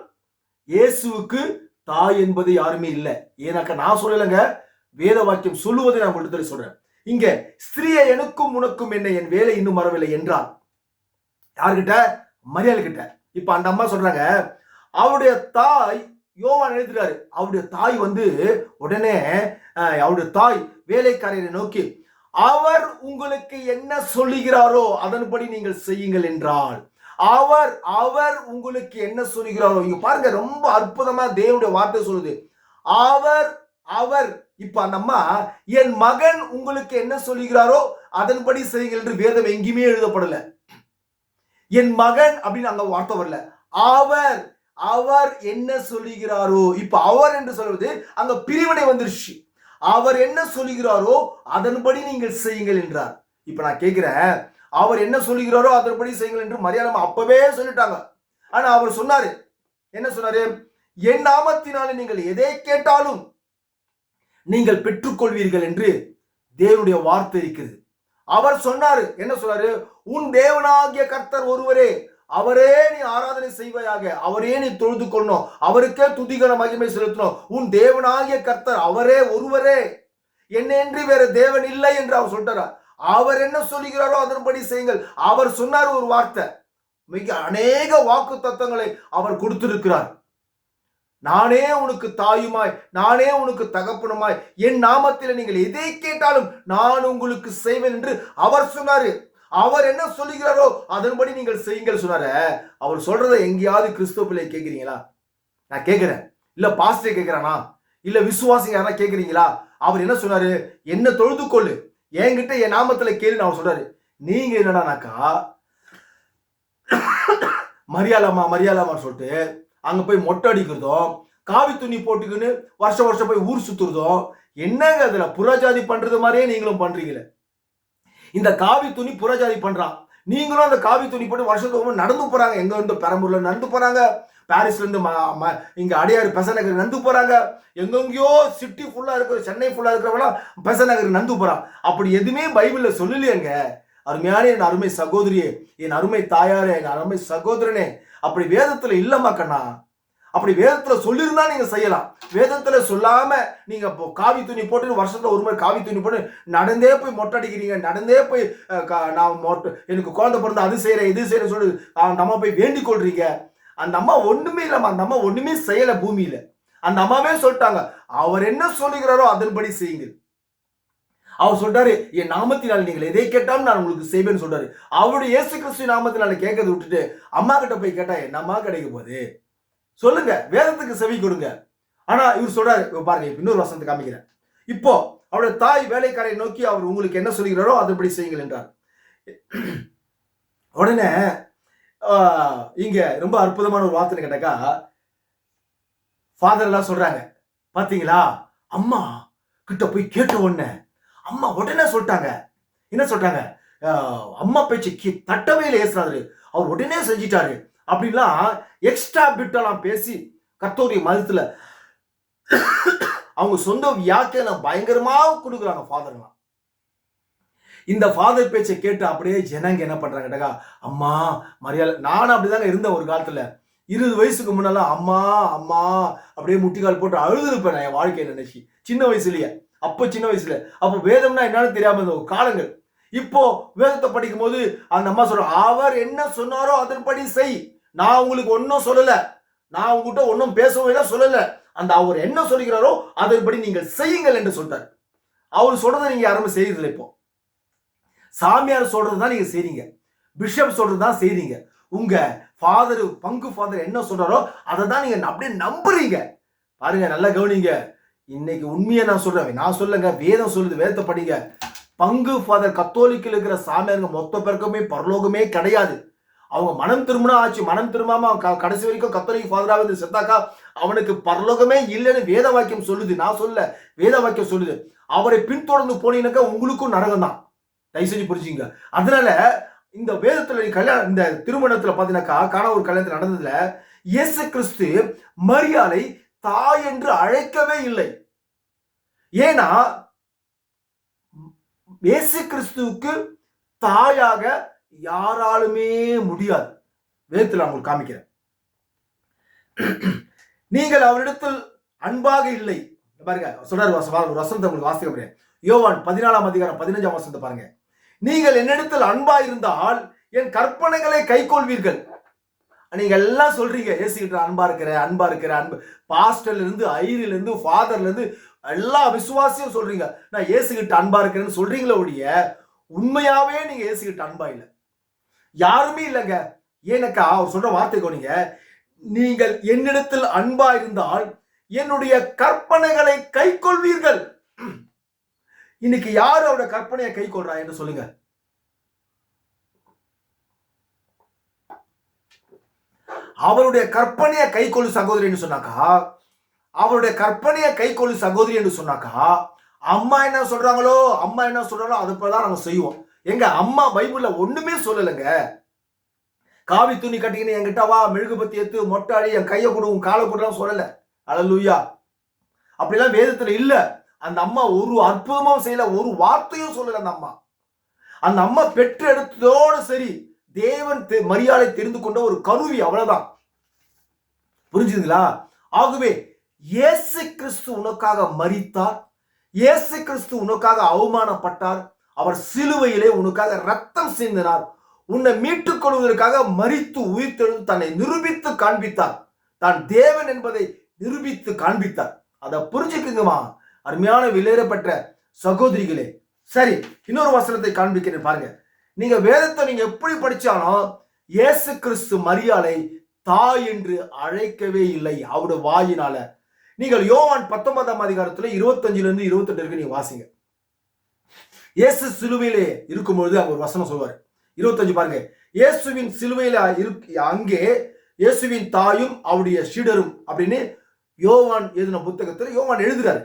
இயேசுவுக்கு தாய் என்பது யாருமே இல்லை. ஏன்னாக்க நான் சொல்லலைங்க, வேத வாக்கியம் சொல்லுவதை நான் உங்களுக்கு சொல்றேன். இங்க ஸ்திரீயை எனக்கும் உனக்கும் என்ன? என் வேலை இன்னும் வரவில்லை என்றார். யார்கிட்ட? மரியாள் கிட்ட. இப்ப அந்த அம்மா சொல்றாங்க, அவருடைய தாய், யோவான் எழுதுறாரு, அவருடைய தாய் உடனே அவருடைய தாய் வேலைக்காரரை நோக்கி, அவர் உங்களுக்கு என்ன சொல்லுகிறாரோ அதன்படி நீங்கள் செய்யுங்கள் என்றால். அவர் அவர் உங்களுக்கு என்ன சொல்லுகிறாரோ, இங்க பாருங்க, ரொம்ப அற்புதமா தேவனுடைய வார்த்தை சொல்லுது. அவர் அவர் இப்ப அந்த அம்மா, என் மகன் உங்களுக்கு என்ன சொல்லுகிறாரோ அதன்படி செய்யுங்கள் என்று வேதம் எங்கேயுமே எழுதப்படல. என் மகன் அப்படின்னு அங்க வார்த்தை வரல. அவர் அவர் என்ன சொல்லுகிறாரோ, இப்ப அவர் என்று சொல்வது அங்க பிரிவினை வந்துருச்சு. அவர் என்ன சொல்லுகிறாரோ அதன்படி நீங்கள் செய்யுங்கள் என்றார். இப்ப நான் கேட்கிறேன், அவர் என்ன சொல்லுகிறாரோ அதன்படி செய்யுங்கள் என்று மரியாதை அப்பவே சொல்லிட்டாங்க. ஆனா அவர் சொன்னாரு, என்ன சொன்னாரு? என் நாமத்தினாலே நீங்கள் எதை கேட்டாலும் நீங்கள் பெற்றுக்கொள்வீர்கள் என்று தேவனுடைய வார்த்தை இருக்கிறது. அவர் சொன்னாரு, என்ன சொன்னாரு? உன் தேவனாகிய கர்த்தர் ஒருவரே, அவரே நீ ஆராதனை செய்வாயாக, அவரே நீ தொழுது கொள்ளணும், அவருக்கே துதிகர மகிமை செலுத்தணும். உன் தேவனாகிய கர்த்தர் அவரே ஒருவரே, என்னென்று வேற தேவன் இல்லை என்று அவர் சொல்றார். அவர் என்ன சொல்லுகிறாரோ அதன்படி செய்யுங்கள். அவர் சொன்னார் ஒரு வார்த்தை, மிக அநேக வாக்கு தத்தங்களை அவர் கொடுத்திருக்கிறார். நானே உனக்கு தாயுமாய், நானே உனக்கு தகப்பனுமாய், என் நாமத்தில் நீங்கள் எதை கேட்டாலும் நான் உங்களுக்கு செய்வேன் என்று அவர் சொன்னாரு. அவர் என்ன சொல்லுகிறாரோ அதன்படி நீங்கள் செய்யுங்கள் சொன்னார. அவர் சொல்றதை எங்கேயாவது கிறிஸ்துவ பிள்ளை கேட்கிறீங்களா? நான் கேட்கிறேன். இல்ல பாஸ்டர் கேட்கிறானா? இல்ல விசுவாசிங்க யாரா கேட்கிறீங்களா? அவர் என்ன சொன்னாரு? என்ன தொழுது கொள்ளு, என்கிட்ட என் நாமத்துல கேளுன்னு அவர் சொல்றாரு. நீங்க என்னடானாக்கா மரியாளாமா சொல்லிட்டு அங்க போய் மொட்டை அடிக்கிறதும், காவி துணி போட்டுக்குன்னு வருஷம் வருஷம் போய் ஊர் சுத்துறதும், என்னங்க அதுல புறஜாதி பண்றது மாதிரியே நீங்களும் பண்றீங்களே. இந்த காவி துணி புறஜாதி பண்றான், நீங்களும் அந்த காவி துணி போட்டு வருஷத்துக்கு நடந்து போறாங்க. எங்க இருந்து பெரம்பூர்ல நடந்து போறாங்க, பாரிஸ்ல இருந்து இங்க அடையாறு பெசநகர் நடந்து போறாங்க, எங்கெங்கயோ சிட்டி ஃபுல்லா இருக்கிற, சென்னை ஃபுல்லா இருக்கிறவங்க பெசநகர் நடந்து போறான். அப்படி எதுவுமே பைபிள்ல சொல்லலையேங்க. அருமையான என் அருமை சகோதரியே, என் அருமை தாயாரே, என் அருமை சகோதரனே, அப்படி வேதத்துல இல்லம்மா கண்ணா. அப்படி வேதத்துல சொல்லியிருந்தா நீங்க செய்யலாம். வேதத்துல சொல்லாம நீங்க காவி துணி போட்டு வருஷத்துல ஒரு முறை காவி துணி போட்டு நடந்தே போய் மொட்டை அடிக்கிறீங்க, நடந்தே போய் நான் எனக்கு குழந்தை பிறந்த அது செய்யறேன் இது செய்யறேன் சொல்லி நம்ம போய் வேண்டிக் கொள்றீங்க. அந்த அம்மா ஒண்ணுமே இல்லம்மா, அந்த அம்மா ஒண்ணுமே செய்யல பூமியில. அந்த அம்மாவே சொல்லிட்டாங்க, அவர் என்ன சொல்லுகிறாரோ அதன்படி செய்யுங்க. அவர் சொல்றாரு, என் நாமத்தினால் நீங்கள் எதை கேட்டாலும் நான் உங்களுக்கு செய்வேன்னு சொல்றாரு. அவருடைய இயேசு கிறிஸ்து நாமத்தினால கேட்கறத விட்டுட்டு அம்மா கிட்ட போய் கேட்டா என்னம்மா கிடைக்க போகுது? சொல்லுங்க, வேதத்துக்கு செவி கொடுங்க. ஆனா இவர் சொல்றாரு, பாருங்க இன்னொரு வசனத்தை காமிக்கிறேன். இப்போ அவருடைய தாய் வேலைக்காரை நோக்கி அவர் உங்களுக்கு என்ன சொல்கிறாரோ அதன்படி செய்யுங்கள் என்றார். உடனே இங்க ரொம்ப அற்புதமான ஒரு வார்த்தை கேட்டாக்கா, ஃபாதர் எல்லாம் சொல்றாங்க, பாத்தீங்களா அம்மா கிட்ட போய் கேட்ட உடனே அம்மா உடனே சொல்லிட்டாங்க. என்ன சொல்றாங்க? அம்மா பேச்சு தட்டவே இல்லை ஏசுறாரு, அவர் உடனே செஞ்சிட்டாரு அப்படின்லாம் எக்ஸ்ட்ரா பிட்டெல்லாம் பேசி கர்த்தருடைய மதத்துல அவங்க சொந்த வியாக்கியானம் பயங்கரமா கொடுக்குறாங்க ஃபாதர்லாம். இந்த ஃபாதர் பேச்சை கேட்டு அப்படியே ஜனங்க என்ன பண்றாங்க, அம்மா மரியாதை. நானும் அப்படிதாங்க இருந்தேன் ஒரு காலத்துல. 20 வயசுக்கு முன்னால அம்மா அம்மா அப்படியே முட்டிக்கால் போட்டு அழுதுருப்பேன் நான் என் வாழ்க்கையை நினைச்சு, சின்ன வயசுலயே. அப்போ சின்ன வயசுல அப்போ வேதம்னா என்னன்னு தெரியாம இருந்த ஒரு காலங்கள். இப்போ வேதத்தை படிக்கும் போது அந்த அம்மா சொல்ற, அவர் என்ன சொன்னாரோ அதன்படி செய், நான் உங்களுக்கு ஒன்னும் சொல்லல, நான் உங்ககிட்ட ஒன்னும் பேசவே சொல்லல, அந்த அவர் என்ன சொல்கிறாரோ அதன்படி நீங்கள் செய்யுங்கள் என்று சொல்றாரு. அவர் சொல்றதை நீங்க யாருமே செய்யறதில்லை. இப்போ சாமியார் சொல்றதுதான் நீங்க செய்றீங்க, பிஷப் சொல்றதுதான் செய்றீங்க. உங்க ஃபாதர் பங்கு ஃபாதர் என்ன சொல்றாரோ அதை தான் நீங்க அப்படியே நம்புறீங்க. பாருங்க, நல்லா கவனிங்க. இன்னைக்கு உண்மையை நான் சொல்றேன், நான் சொல்லுங்க, வேதம் சொல்லுது, வேதத்தை படிங்க. பங்கு ஃபாதர் கத்தோலிக்கில் இருக்கிற சாமியாருங்க மொத்த பேருக்குமே பரலோகமே கிடையாது. அவங்க மனம் திரும்பினா ஆச்சு, மனம் திரும்பாம கடைசி வரைக்கும் கத்தோலிக் ஃபாதராக இருந்து செத்தாக்கா அவனுக்கு பரலோகமே இல்லைன்னு வேத வாக்கியம் சொல்லுது. நான் சொல்ல, வேத வாக்கியம் சொல்லுது. அவரை பின்தொடர்ந்து போனீங்கன்னாக்கா உங்களுக்கும் நரகம் தான். தயவு செஞ்சு புரிஞ்சுங்க. அதனால இந்த வேதத்துல கல்யாணம், இந்த திருமணத்துல பாத்தீங்கன்னாக்கா காண ஒரு கல்யாணத்துல நடந்ததுல இயேசு கிறிஸ்து மரியாளை தாய் என்று அழைக்கவே இல்லை. ஏன்னா இயேசு கிறிஸ்துவுக்கு தாயாக யாராலுமே முடியாது. வேதத்துல உங்களுக்கு காமிக்கிறேன். நீங்கள் அவரிடத்தில் அன்பாக இல்லை பாருங்க, சொல்றாரு ஒரு வசனத்தை உங்களுக்கு வாசிக்க. யோவான் 14ஆம் அதிகாரம் 15ஆம் வசனத்தை பாருங்க. நீங்கள் என்னிடத்தில் அன்பா இருந்தால் என் கற்பனைகளை கைக்கொள்வீர்கள். நீங்க எல்லாம் சொல்றீங்க, ஏசுகிட்ட அன்பா இருக்கிற அன்பு, பாஸ்டர்ல இருந்து ஐரில இருந்து ஃபாதர்ல இருந்து எல்லா விசுவாசியும் சொல்றீங்க நான் ஏசுகிட்ட அன்பா இருக்கிறேன்னு சொல்றீங்களே ஒழிய உண்மையாவே நீங்க ஏசுகிட்ட அன்பா இல்லை. யாருமே இல்லைங்க. ஏனக்கா அவர் சொல்ற வார்த்தை கவனிங்க, நீங்கள் என்னிடத்தில் அன்பா இருந்தால் என்னுடைய கற்பனைகளை கைக்கொள்வீர்கள். இன்னைக்கு யாரு அவருடைய கற்பனையை கை கொள்றா என்று சொல்லுங்க. அவருடைய கற்பனையை கை கொள்ளு சகோதரி என்று சொன்னாக்கா, அவருடைய கற்பனையை கை கொள்ளு சகோதரி என்று சொன்னாக்கா, அம்மா என்ன சொல்றாங்களோ அதுதான் நம்ம செய்வோம். எங்க அம்மா பைபிள்ல ஒண்ணுமே சொல்லலைங்க. காவி துணி கட்டிக்கின்னு என்கிட்ட வா, மெழுகுபத்தி ஏத்து, மொட்டாடி, என் கையை கொடு, உன் காலை கொடுலாம் சொல்லல. அல்லேலூயா. அப்படிலாம் வேதத்துல இல்ல. அந்த அம்மா ஒரு அற்புதமும் செய்யல, ஒரு வார்த்தையும் சொல்லல. அந்த அம்மா பெற்று எடுத்ததோடு சரி, தேவன் மரியாதை தெரிந்து கொண்ட ஒரு கருவி, அவ்வளவுதான். புரிஞ்சுதுங்களா? ஆகவே இயேசு கிறிஸ்து உனக்காக மரித்தார், இயேசு கிறிஸ்து உனக்காக அவமானப்பட்டார், அவர் சிலுவையிலே உனக்காக ரத்தம் சிந்தினார், உன்னை மீட்டுக் கொள்வதற்காக மரித்து உயிர்த்தெழுந்து தன்னை நிரூபித்து காண்பித்தார், தான் தேவன் என்பதை நிரூபித்து காண்பித்தார். அதை புரிஞ்சுக்குங்கம்மா அருமையான விலையேறப்பட்ட சகோதரிகளே. சரி, இன்னொரு வசனத்தை காண்பிக்கிறேன் பாருங்க. நீங்க வேதத்தை நீங்க எப்படி படிச்சாலும் இயேசு கிறிஸ்து மரியாளை தாய் என்று அழைக்கவே இல்லை அவருடைய வாயினால. நீங்கள் யோவான் 19ஆம் அதிகாரத்துல 25 இருந்து 28 வரைக்கும் நீங்க வாசிங்க. இயேசு சிலுவையிலே இருக்கும்பொழுது அங்க ஒரு வசனம் சொல்வார். 25 பாருங்க. இயேசுவின் சிலுவையில அங்கே இயேசுவின் தாயும் அவருடைய சீடரும் அப்படின்னு யோவான் எழுதின புத்தகத்தில் யோவான் எழுதுகிறார்.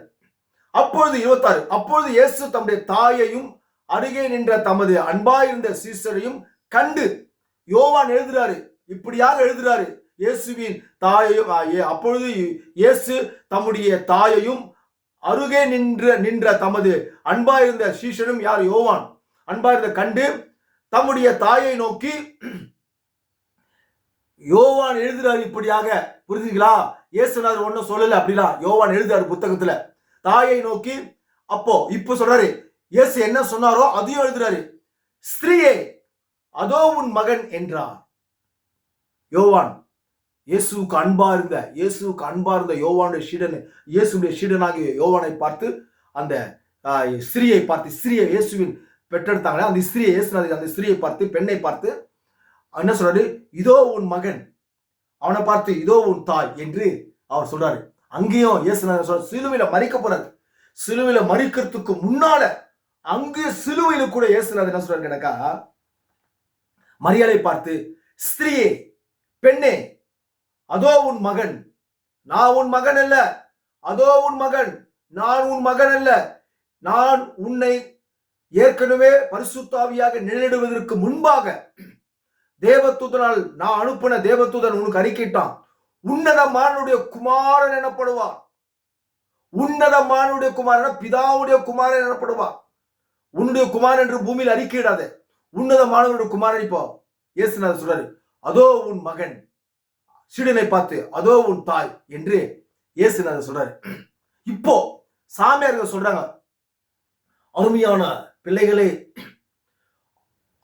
அப்பொழுது 26, அப்பொழுது இயேசு தம்முடைய தாயையும் அருகே நின்ற தமது அன்பாயிருந்த சீசரையும் கண்டு, யோவான் எழுதுறாரு, இப்படியாக எழுதுறாரு, இயேசுவின் தாயையும், அப்பொழுது இயேசு தம்முடைய தாயையும் அருகே நின்ற தமது அன்பாயிருந்த சீஷரும், யார்? யோவான், அன்பாயிருந்த கண்டு தம்முடைய தாயை நோக்கி, யோவான் எழுதுறாரு இப்படியாக, புரிஞ்சுங்களா? இயேசுநாதர் ஒன்னும் சொல்லல அப்படிலாம், யோவான் எழுதுறாரு புத்தகத்துல. தாயை நோக்கி, இப்ப சொல்றாரு, இயேசு என்ன சொன்னாரோ அதையும் எழுதுறாரு. ஸ்திரீயே, அதோ உன் மகன் என்றார். யோவான் இயேசுவுக்கு அன்பா இருந்த யோவானுடைய சீடன், இயேசுடைய சீடனாகிய யோவானை பார்த்து, அந்த ஸ்திரீயை பார்த்து, ஸ்திரீயை இயேசுவின் பெற்றெடுத்தாங்களே அந்த ஸ்திரீயை, இயேசுநாதர் அந்த ஸ்திரீயை பார்த்து, பெண்ணை பார்த்து என்ன சொல்றாரு? இதோ உன் மகன். அவனை பார்த்து இதோ உன் தாய் என்று அவர் சொல்றாரு. அங்கேயும் இயேசுநாதர் சொல்ற, சிலுவையில மறிக்க போறாரு. சிலுவையில மறிக்கிறதுக்கு முன்னால அங்கு சிலுவையில கூட இயேசுநாதர் என்ன சொல்றாரு கேட்டா, மரியாதை பார்த்து, ஸ்திரீயே, பெண்ணே, அதோ உன் மகன். நான் உன் மகன் அல்ல, அதோ உன் மகன். நான் உன் மகன் அல்ல, நான் உன்னை ஏற்கனவே பரிசுத்த ஆவியாக நிழலிடுவதற்கு முன்பாக தேவதூதனால் நான் அனுப்பின தேவதூதன் உனக்கு அறிக்கையிட்டான். உன்னதமானுடைய குமாரன் எனப்படுவார். உன்னதமானுடைய குமாரன், பிதாவுடைய குமாரன் எனப்படுவார். உன்னுடைய குமாரன் என்று பூமியில் அறிக்கையிடாத, உன்னதமானவருடைய குமாரன். இப்போ இயேசுநாதர் சொல்றாரு, அதோ உன் மகன். சீடனை பார்த்து அதோ உன் தாய் என்று இயேசுநாதர் சொல்றாரு. இப்போ சாமியார்கள் சொல்றாங்க, அருமையான பிள்ளைகளே,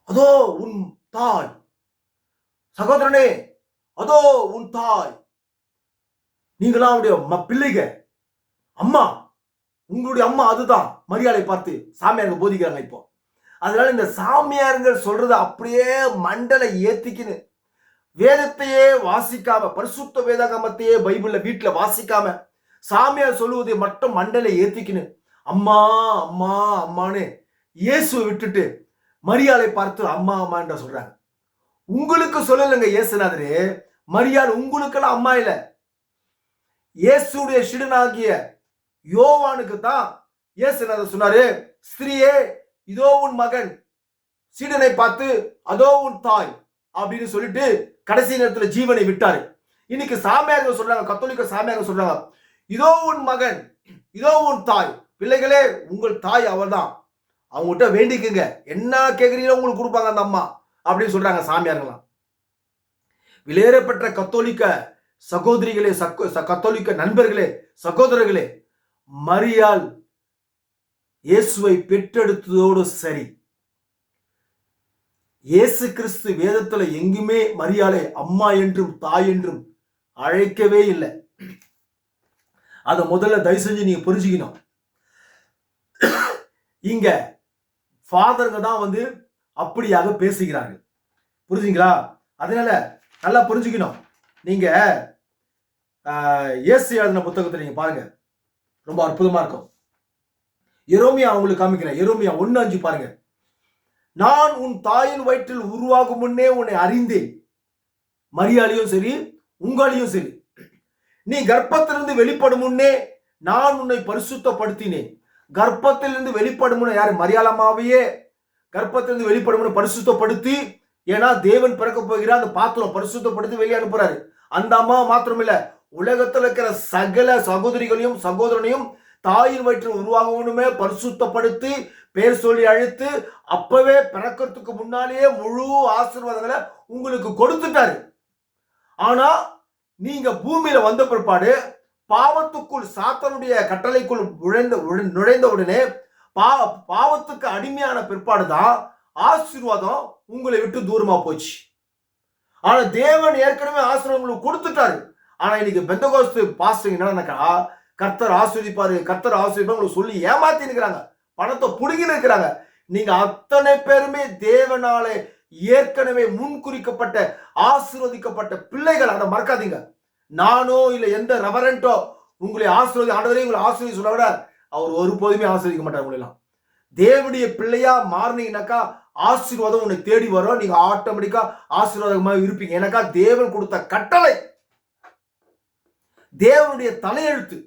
அதோ உன் தாய். சகோதரனே, அதோ உன் தாய். நீங்களாம் அவருடைய பிள்ளைக, அம்மா, உங்களுடைய அம்மா அதுதான். மரியாதை பார்த்து சாமியார்கள் போதிக்கிறாங்க. இப்போ அதனால இந்த சாமியார்கள் சொல்றதை அப்படியே மண்டலை ஏத்திக்கின்னு, வேதத்தையே வாசிக்காம, பரிசுத்த வேதாகமத்தையே பைபிள்ல வீட்டுல வாசிக்காம, சாமியார் சொல்லுவதை மட்டும் மண்டலை ஏத்திக்கின்னு அம்மா அம்மா அம்மான்னு இயேசுவை விட்டுட்டு மரியாதை பார்த்து அம்மா அம்மா என்ற சொல்றாங்க. உங்களுக்கு சொல்லலைங்க இயேசுநாதரே, மரியாதை உங்களுக்கெல்லாம் அம்மா இல்ல, இயேசுடைய சீடனாகிய யோவானுக்கு தான் இயேசுநாதர் சொன்னாரு, ஸ்திரீயே, இதோ உன் மகன். சீடனை பார்த்து அதோ உன் தாய் அப்படின்னு சொல்லிட்டு கடைசி நேரத்துல ஜீவனை விட்டாரு. இன்னைக்கு சாமியார்கள் சொல்றாங்க, கத்தோலிக்க சாமியார்கள் சொல்றாங்க, இதோ உன் மகன், இதோ உன் தாய். பிள்ளைகளே, உங்கள் தாய் அவள் தான், அவங்ககிட்ட வேண்டிக்குங்க, என்ன கேட்குறீங்களோ உங்களுக்கு கொடுப்பாங்க அந்த அம்மா அப்படின்னு சொல்றாங்க சாமியார்களாம். விலையேறப்பட்ட கத்தோலிக்க சகோதரிகளே, கத்தோலிக்க நண்பர்களே, சகோதரர்களே, மரியாள் இயேசுவை பெற்றெடுத்ததோடு சரி, இயேசு கிறிஸ்து வேதத்துல எங்குமே மரியாளை அம்மா என்றும் தாய் என்றும் அழைக்கவே இல்லை. அதை முதல்ல தயவு செஞ்சு நீங்க புரிஞ்சுக்கணும். இங்க ஃபாதருங்க தான் அப்படியாக பேசுகிறார்கள், புரிஞ்சுங்களா? அதனால நல்லா புரிஞ்சுக்கணும். நீங்க இயேசு எழுதின புத்தகத்தை நீங்க பாருங்க, ரொம்ப அற்புதமா இருக்கும். எரோமியா உங்களுக்கு காமிக்கிறேன், எரோமியா 1:5 பாருங்க. நான் உன் தாயின் வயிற்றில் உருவாகும் முன்னே உன்னை அறிந்தேன். மரியாளையும் சரி, உங்களையும் சரி, நீ கர்ப்பத்திலிருந்து வெளிப்படும் முன்னே நான் உன்னை பரிசுத்தப்படுத்தினேன். கர்ப்பத்திலிருந்து வெளிப்படும் முன்னே யாரு? மரியாளமாவையே கர்ப்பத்திலிருந்து வெளிப்படும் முன்னே பரிசுத்தப்படுத்தி, ஏன்னா தேவன் பிறக்க போகிறார், அந்த பாத்திரம் பரிசுத்தப்படுத்தி வெளியே அனுப்புறாரு. அந்த அம்மா மாத்திரம் இல்ல, உலகத்தில் இருக்கிற சகல சகோதரிகளையும் சகோதரனையும் தாயின் வயிற்றில் உருவாகணுமே பரிசுத்தப்படுத்தி பேர் சொல்லி அழைத்து அப்பவே பிறக்கிறதுக்கு முன்னாலேயே முழு ஆசீர்வாதங்களை உங்களுக்கு கொடுத்துட்டாரு. ஆனா நீங்க பூமியில வந்த பிற்பாடு பாவத்துக்குள், சாத்தானுடைய கட்டளைக்குள் நுழைந்த உடனே பாவத்துக்கு அடிமையான பிற்பாடுதான் ஆசீர்வாதம் உங்களை விட்டு தூரமா போச்சு. ஆனா தேவன் ஏற்கனவே ஆசீர்வாதம் கொடுத்துட்டாரு. ஆனா இன்னைக்கு பெந்தகோஸ்து பாஸ்டர் என்னன்னாக்கா, கர்த்தர் ஆசீர்வதிப்பாரு, கர்த்தர் ஆசீர்வாதம் சொல்லி ஏமாத்தி இருக்கிறாங்க, பணத்தை புடுங்கி இருக்கிறாங்க. நீங்க அத்தனை பேருமே தேவனாலே ஏற்கனவே முன்குறிக்கப்பட்ட ஆசீர்வதிக்கப்பட்ட பிள்ளைகள். அதை மறக்காதீங்க. நானோ இல்ல எந்த ரெவரண்டோ உங்களை ஆண்டவரே உங்களை ஆசீர்வதி சொல்ல விட அவர் ஒருபோதுமே ஆசீர்வதிக்க மாட்டார். உங்களெல்லாம் தேவனுடைய பிள்ளையா மாறினீங்கன்னாக்கா ஆசீர்வாதம் உன்னை தேடி வரும். நீங்க ஆட்டோமேட்டிக்கா ஆசீர்வாதமாக இருப்பீங்க. எனக்கா தேவன் கொடுத்த கட்டளை, தேவனுடைய தலையெழுத்து.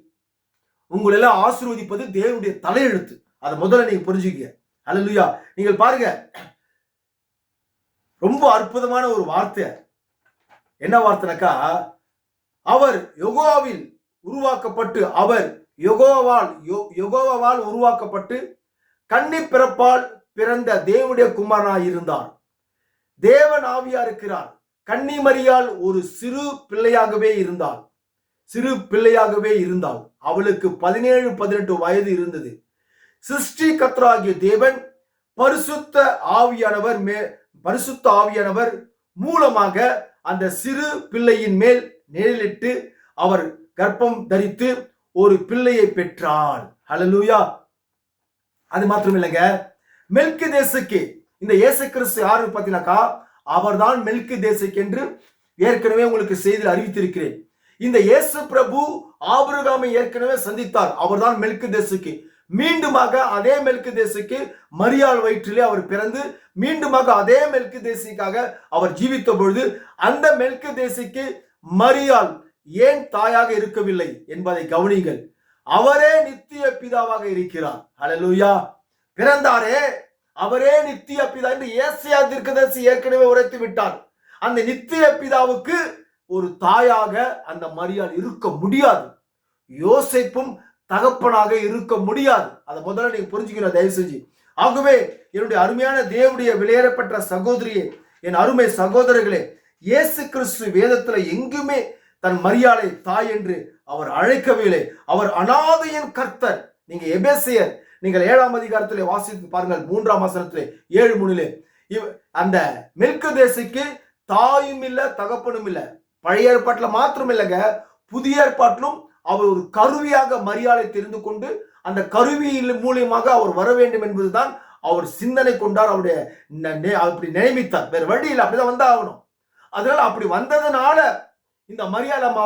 உங்களை எல்லாம் ஆசீர்வதிப்பது தேவனுடைய தலையெழுத்து. அதை முதல்ல நீங்க புரிஞ்சுக்க. அல்லேலூயா. நீங்கள் பாருங்க, ரொம்ப அற்புதமான ஒரு வார்த்தை. என்ன வார்த்தைனாக்கா, அவர் யெகோவாவில் உருவாக்கப்பட்டு, அவர் யெகோவாவால் உருவாக்கப்பட்டு கன்னி பிறப்பால் பிறந்த தேவனுடைய குமாரனாய் இருந்தார். தேவன் ஆவியா இருக்கிறார். கன்னிமரியாள் ஒரு சிறு பிள்ளையாகவே இருந்தாள். அவளுக்கு 17-18 வயது இருந்தது. சிருஷ்டி கர்த்தராகிய தேவன் பரிசுத்த ஆவியானவர் மூலமாக அந்த சிறு பிள்ளையின் மேல் நிழலிட்டு அவர் கர்ப்பம் தரித்து ஒரு பிள்ளையை பெற்றாள். ஹல்லேலூயா. அது மாத்திரம் இல்லைங்க, மெல்கிதேசுக்கு இந்த இயேசு கிறிஸ்து யாரு பார்த்தீங்கன்னாக்கா, அவர்தான் மெல்கிதேசுக்கு என்று ஏற்கனவே உங்களுக்கு செய்தியில் அறிவித்திருக்கிறேன். இந்த இயேசு பிரபு ஆபிரகாமை ஏற்கனவே சந்தித்தார். அவர்தான் மெல்கிதேசுக்கு. மீண்டுமாக அதே மெல்கிதேசுக்கு மரியாள் வயிற்றிலே அவர் பிறந்து மீண்டுமாக அதே மெல்கிதேசுக்காக அவர் ஜீவித்த பொழுது அந்த மெல்கிதேசுக்கு மரியாள் ஏன் தாயாக இருக்கவில்லை என்பதை கவனிங்கள். அவரே நித்திய பிதாவாக இருக்கிறார். ஹல்லேலூயா. பிறந்தாரே அவரே நித்திய பிதா என்று ஏசாயா தீர்க்கதரிசி ஏற்கனவே உரைத்து விட்டார். அந்த நித்திய பிதாவுக்கு ஒரு தாயாக அந்த மரியாள் இருக்க முடியாது. யோசேப்பும் தகப்பனாக இருக்க முடியாது. அதை முதல்ல நீங்க புரிஞ்சுக்கணும் தயவு செஞ்சு. ஆகவே என்னுடைய அருமையான தேவனுடைய விலையேறப்பட்ட சகோதரியே, என் அருமை சகோதரர்களே, இயேசு கிறிஸ்து வேதத்துல எங்குமே தன் மரியாளை தாய் என்று அவர் அழைக்கவில்லை. அவர் அனாதையின் கர்த்தர். நீங்க எபேசியர் நீங்கள் 7ஆம் அதிகாரத்திலே வாசித்து பாருங்கள், 3ஆம் வசனத்திலே 7:3 அந்த மெல்கிதேசுக்கு தாயும் இல்ல தகப்பனும் இல்ல. பழைய ஏற்பாட்டில் மாத்திரம் இல்லைங்க, புதிய ஏற்பாட்டிலும் அவர் ஒரு கருவியாக மரியாதை தெரிந்து கொண்டு அந்த கருவியின் மூலியமாக அவர் வர வேண்டும் என்பதுதான் அவர் சிந்தனை கொண்டார். அவருடைய அப்படி நியமித்தார். வேற வழி இல்லை, அப்படிதான் வந்தா ஆகணும். அதனால அப்படி வந்ததுனால இந்த மரியாள் அம்மா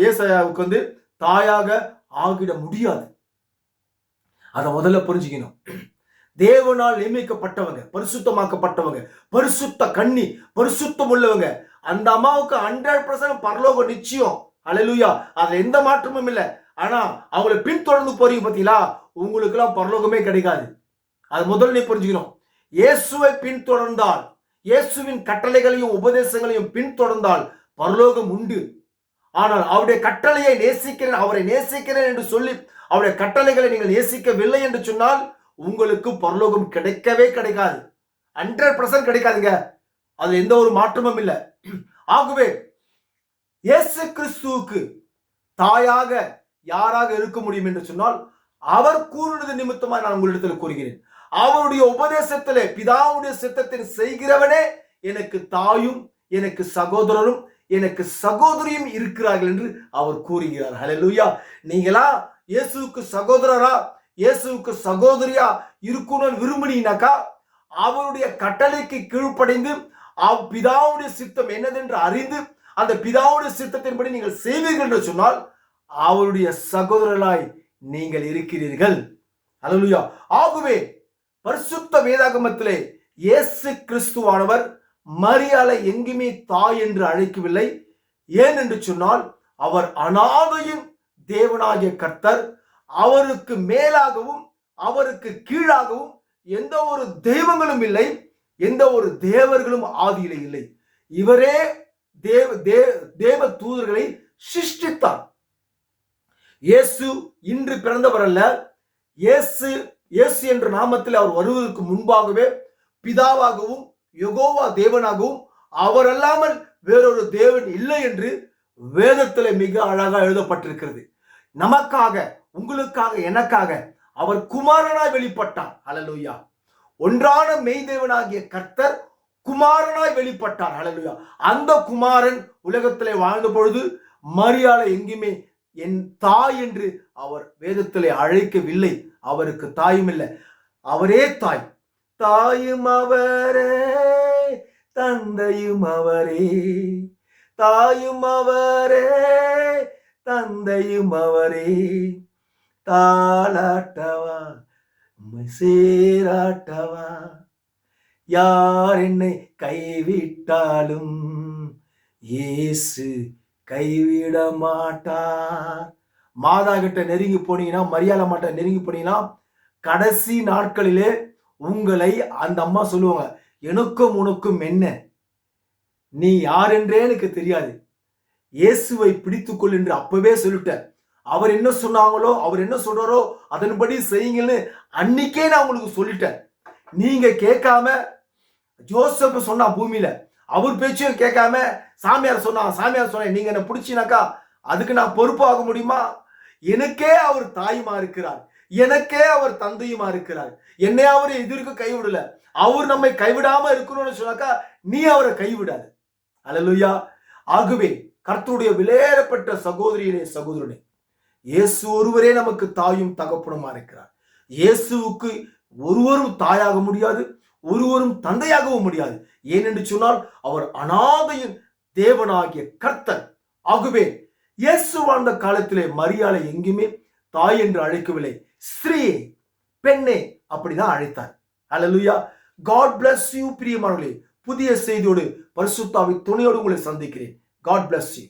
ஏசாயாவுக்கு தாயாக ஆகிட முடியாது. அதை முதல்ல புரிஞ்சுக்கணும். தேவனால் நியமிக்கப்பட்டவங்க, பரிசுத்தமாக்கப்பட்டவங்க, பரிசுத்த கன்னி, பரிசுத்தம் உள்ளவங்க, அந்த அம்மாவுக்கு 100% பரலோக நிச்சயம். ஹல்லேலூயா. அதுல எந்த மாற்றமும் இல்லை. ஆனா அவங்களை பின்தொடர்ந்து போறீங்க பார்த்தீங்களா, உங்களுக்கு எல்லாம் பரலோகமே கிடைக்காது. அது முதல்ல நீ புரிஞ்சுக்கணும். இயேசுவை பின்தொடர்ந்தால், இயேசுவின் கட்டளைகளையும் உபதேசங்களையும் பின்தொடர்ந்தால் பரலோகம் உண்டு. ஆனால் அவருடைய கட்டளையை நேசிக்கிறேன், அவரை நேசிக்கிறேன் என்று சொல்லி அவருடைய கட்டளைகளை நீங்கள் நேசிக்கவில்லை என்று சொன்னால் உங்களுக்கு பரலோகம் கிடைக்கவே கிடைக்காது. 100% கிடைக்காதுங்க. அது எந்த ஒரு மாற்றமும் இல்லை. ஆகவே இயேசு கிறிஸ்துவுக்கு தாயாக யாராக இருக்க முடியும் என்று சொன்னால் அவர் கூறினது நிமித்தமாக நான் உங்களிடத்தில் கூறுகிறேன். அவருடைய உபதேசத்திலே பிதாவுடைய சித்தத்தை செய்கிறவனே எனக்கு தாயும் எனக்கு சகோதரரும் எனக்கு சகோதரியும் இருக்கிறார்கள் என்று அவர் கூறுகிறார். ஹல்லேலூயா. நீங்களா இயேசுவுக்கு சகோதரரா இயேசுவுக்கு சகோதரியா இருக்கணும்னு விரும்பினீங்கனாக்கா அவருடைய கட்டளைக்கு கீழ்ப்படைந்து பிதாவுடைய சித்தம் என்னதென்று அறிந்து அந்த பிதாவுடைய சித்தத்தின்படி நீங்கள் செய்வீர்கள் என்று சொன்னால் அவருடைய சகோதரர்களாய் நீங்கள் இருக்கிறீர்கள். ஹல்லேலூயா. ஆகவே பரிசுத்த வேதாகமத்திலே இயேசு கிறிஸ்துவானவர் மரியாளை எங்குமே தாய் என்று அழைக்கவில்லை. ஏன் என்று சொன்னால் அவர் அனாதையின் தேவனாகிய கர்த்தர். அவருக்கு மேலாகவும் அவருக்கு கீழாகவும் எந்த ஒரு தெய்வங்களும் இல்லை, எந்த ஒரு தேவர்களும் ஆதியிலே இல்லை. இவரே தேவ தூதர்களை சிருஷ்டித்தார். இயேசு இன்று பிறந்தவர் அல்ல. இயேசு என்ற நாமத்தில் அவர் வருவதற்கு முன்பாகவே பிதாவாகவும் யெகோவா தேவனாகவும் அவர் அல்லாமல் வேறொரு தேவன் இல்லை என்று வேதத்தில் மிக அழகாக எழுதப்பட்டிருக்கிறது. நமக்காக, உங்களுக்காக, எனக்காக அவர் குமாரனாய் வெளிப்பட்டார். ஹல்லேலூயா. ஒன்றான மெய்தேவனாகிய கர்த்தர் குமாரனாய் வெளிப்பட்டார். ஹல்லேலூயா. அந்த குமாரன் உலகத்திலே வாழ்ந்த பொழுது மரியாளை எங்குமே என் தாய் என்று அவர் வேதத்திலே அழைக்கவில்லை. அவருக்கு தாயும் இல்லை, அவரே தாய். தாயும் அவரே, தந்தையும் அவரே, தாயும் அவரே, தந்தையும் அவரே, தாளாட்டவா சேராட்டவா, யார் என்னை கைவிட்டாலும் இயேசு கைவிட மாட்டார். மாதா கிட்ட நெருங்கி போனீங்கன்னா, மரியாதை மாட்ட நெருங்கி போனீங்கன்னா, கடைசி நாட்களிலே உங்களை அந்த அம்மா சொல்லுவாங்க, எனக்கும் உனக்கும் என்ன, நீ யார் என்றே எனக்கு தெரியாது, இயேசுவை பிடித்துக்கொள் என்று அப்பவே சொல்லிட்ட. அவர் என்ன சொன்னாங்களோ, அவர் என்ன சொல்றாரோ அதன்படி செய்யுங்கன்னு அன்னைக்கே நான் உங்களுக்கு சொல்லிட்டேன். நீங்க கேட்காம ஜோசப் சொன்னா பூமியில, அவர் பேச்சையும் கேட்காம சாமியார் சொன்னா நீங்க என்ன பிடிச்சினாக்கா அதுக்கு நான் பொறுப்பாக முடியுமா? எனக்கே அவர் தாயுமா இருக்கிறார், எனக்கே அவர் தந்தையுமா இருக்கிறார், என்னை அவர் எதிர்க்கு கைவிடல. அவர் நம்மை கைவிடாம இருக்கணும்னு சொன்னாக்கா நீ அவரை கைவிடாது. அல்லேலூயா. ஆகவே கர்த்தருடைய விலையேறப்பட்ட சகோதரியிலே சகோதரனே, இயேசு ஒருவரே நமக்கு தாயும் தகப்பனுமா இருக்கிறார். இயேசுவுக்கு ஒருவரும் தாயாக முடியாது, ஒருவரும் தந்தையாகவும் முடியாது. ஏனென்று சொன்னால் அவர் அனாதையின் தேவனாகிய கர்த்தர். ஆகவே இயேசு வாழ்ந்த காலத்திலே மரியாளை எங்குமே தாய் என்று அழைக்கவில்லை, ஸ்ரீ பெண்ணே அப்படிதான் அழைத்தார். அல்லேலூயா. God bless you பிரியமானவர்களே. புதிய செய்தியோடு பரிசுத்த ஆவி துணையோடு உங்களை சந்திக்கிறேன். God bless you.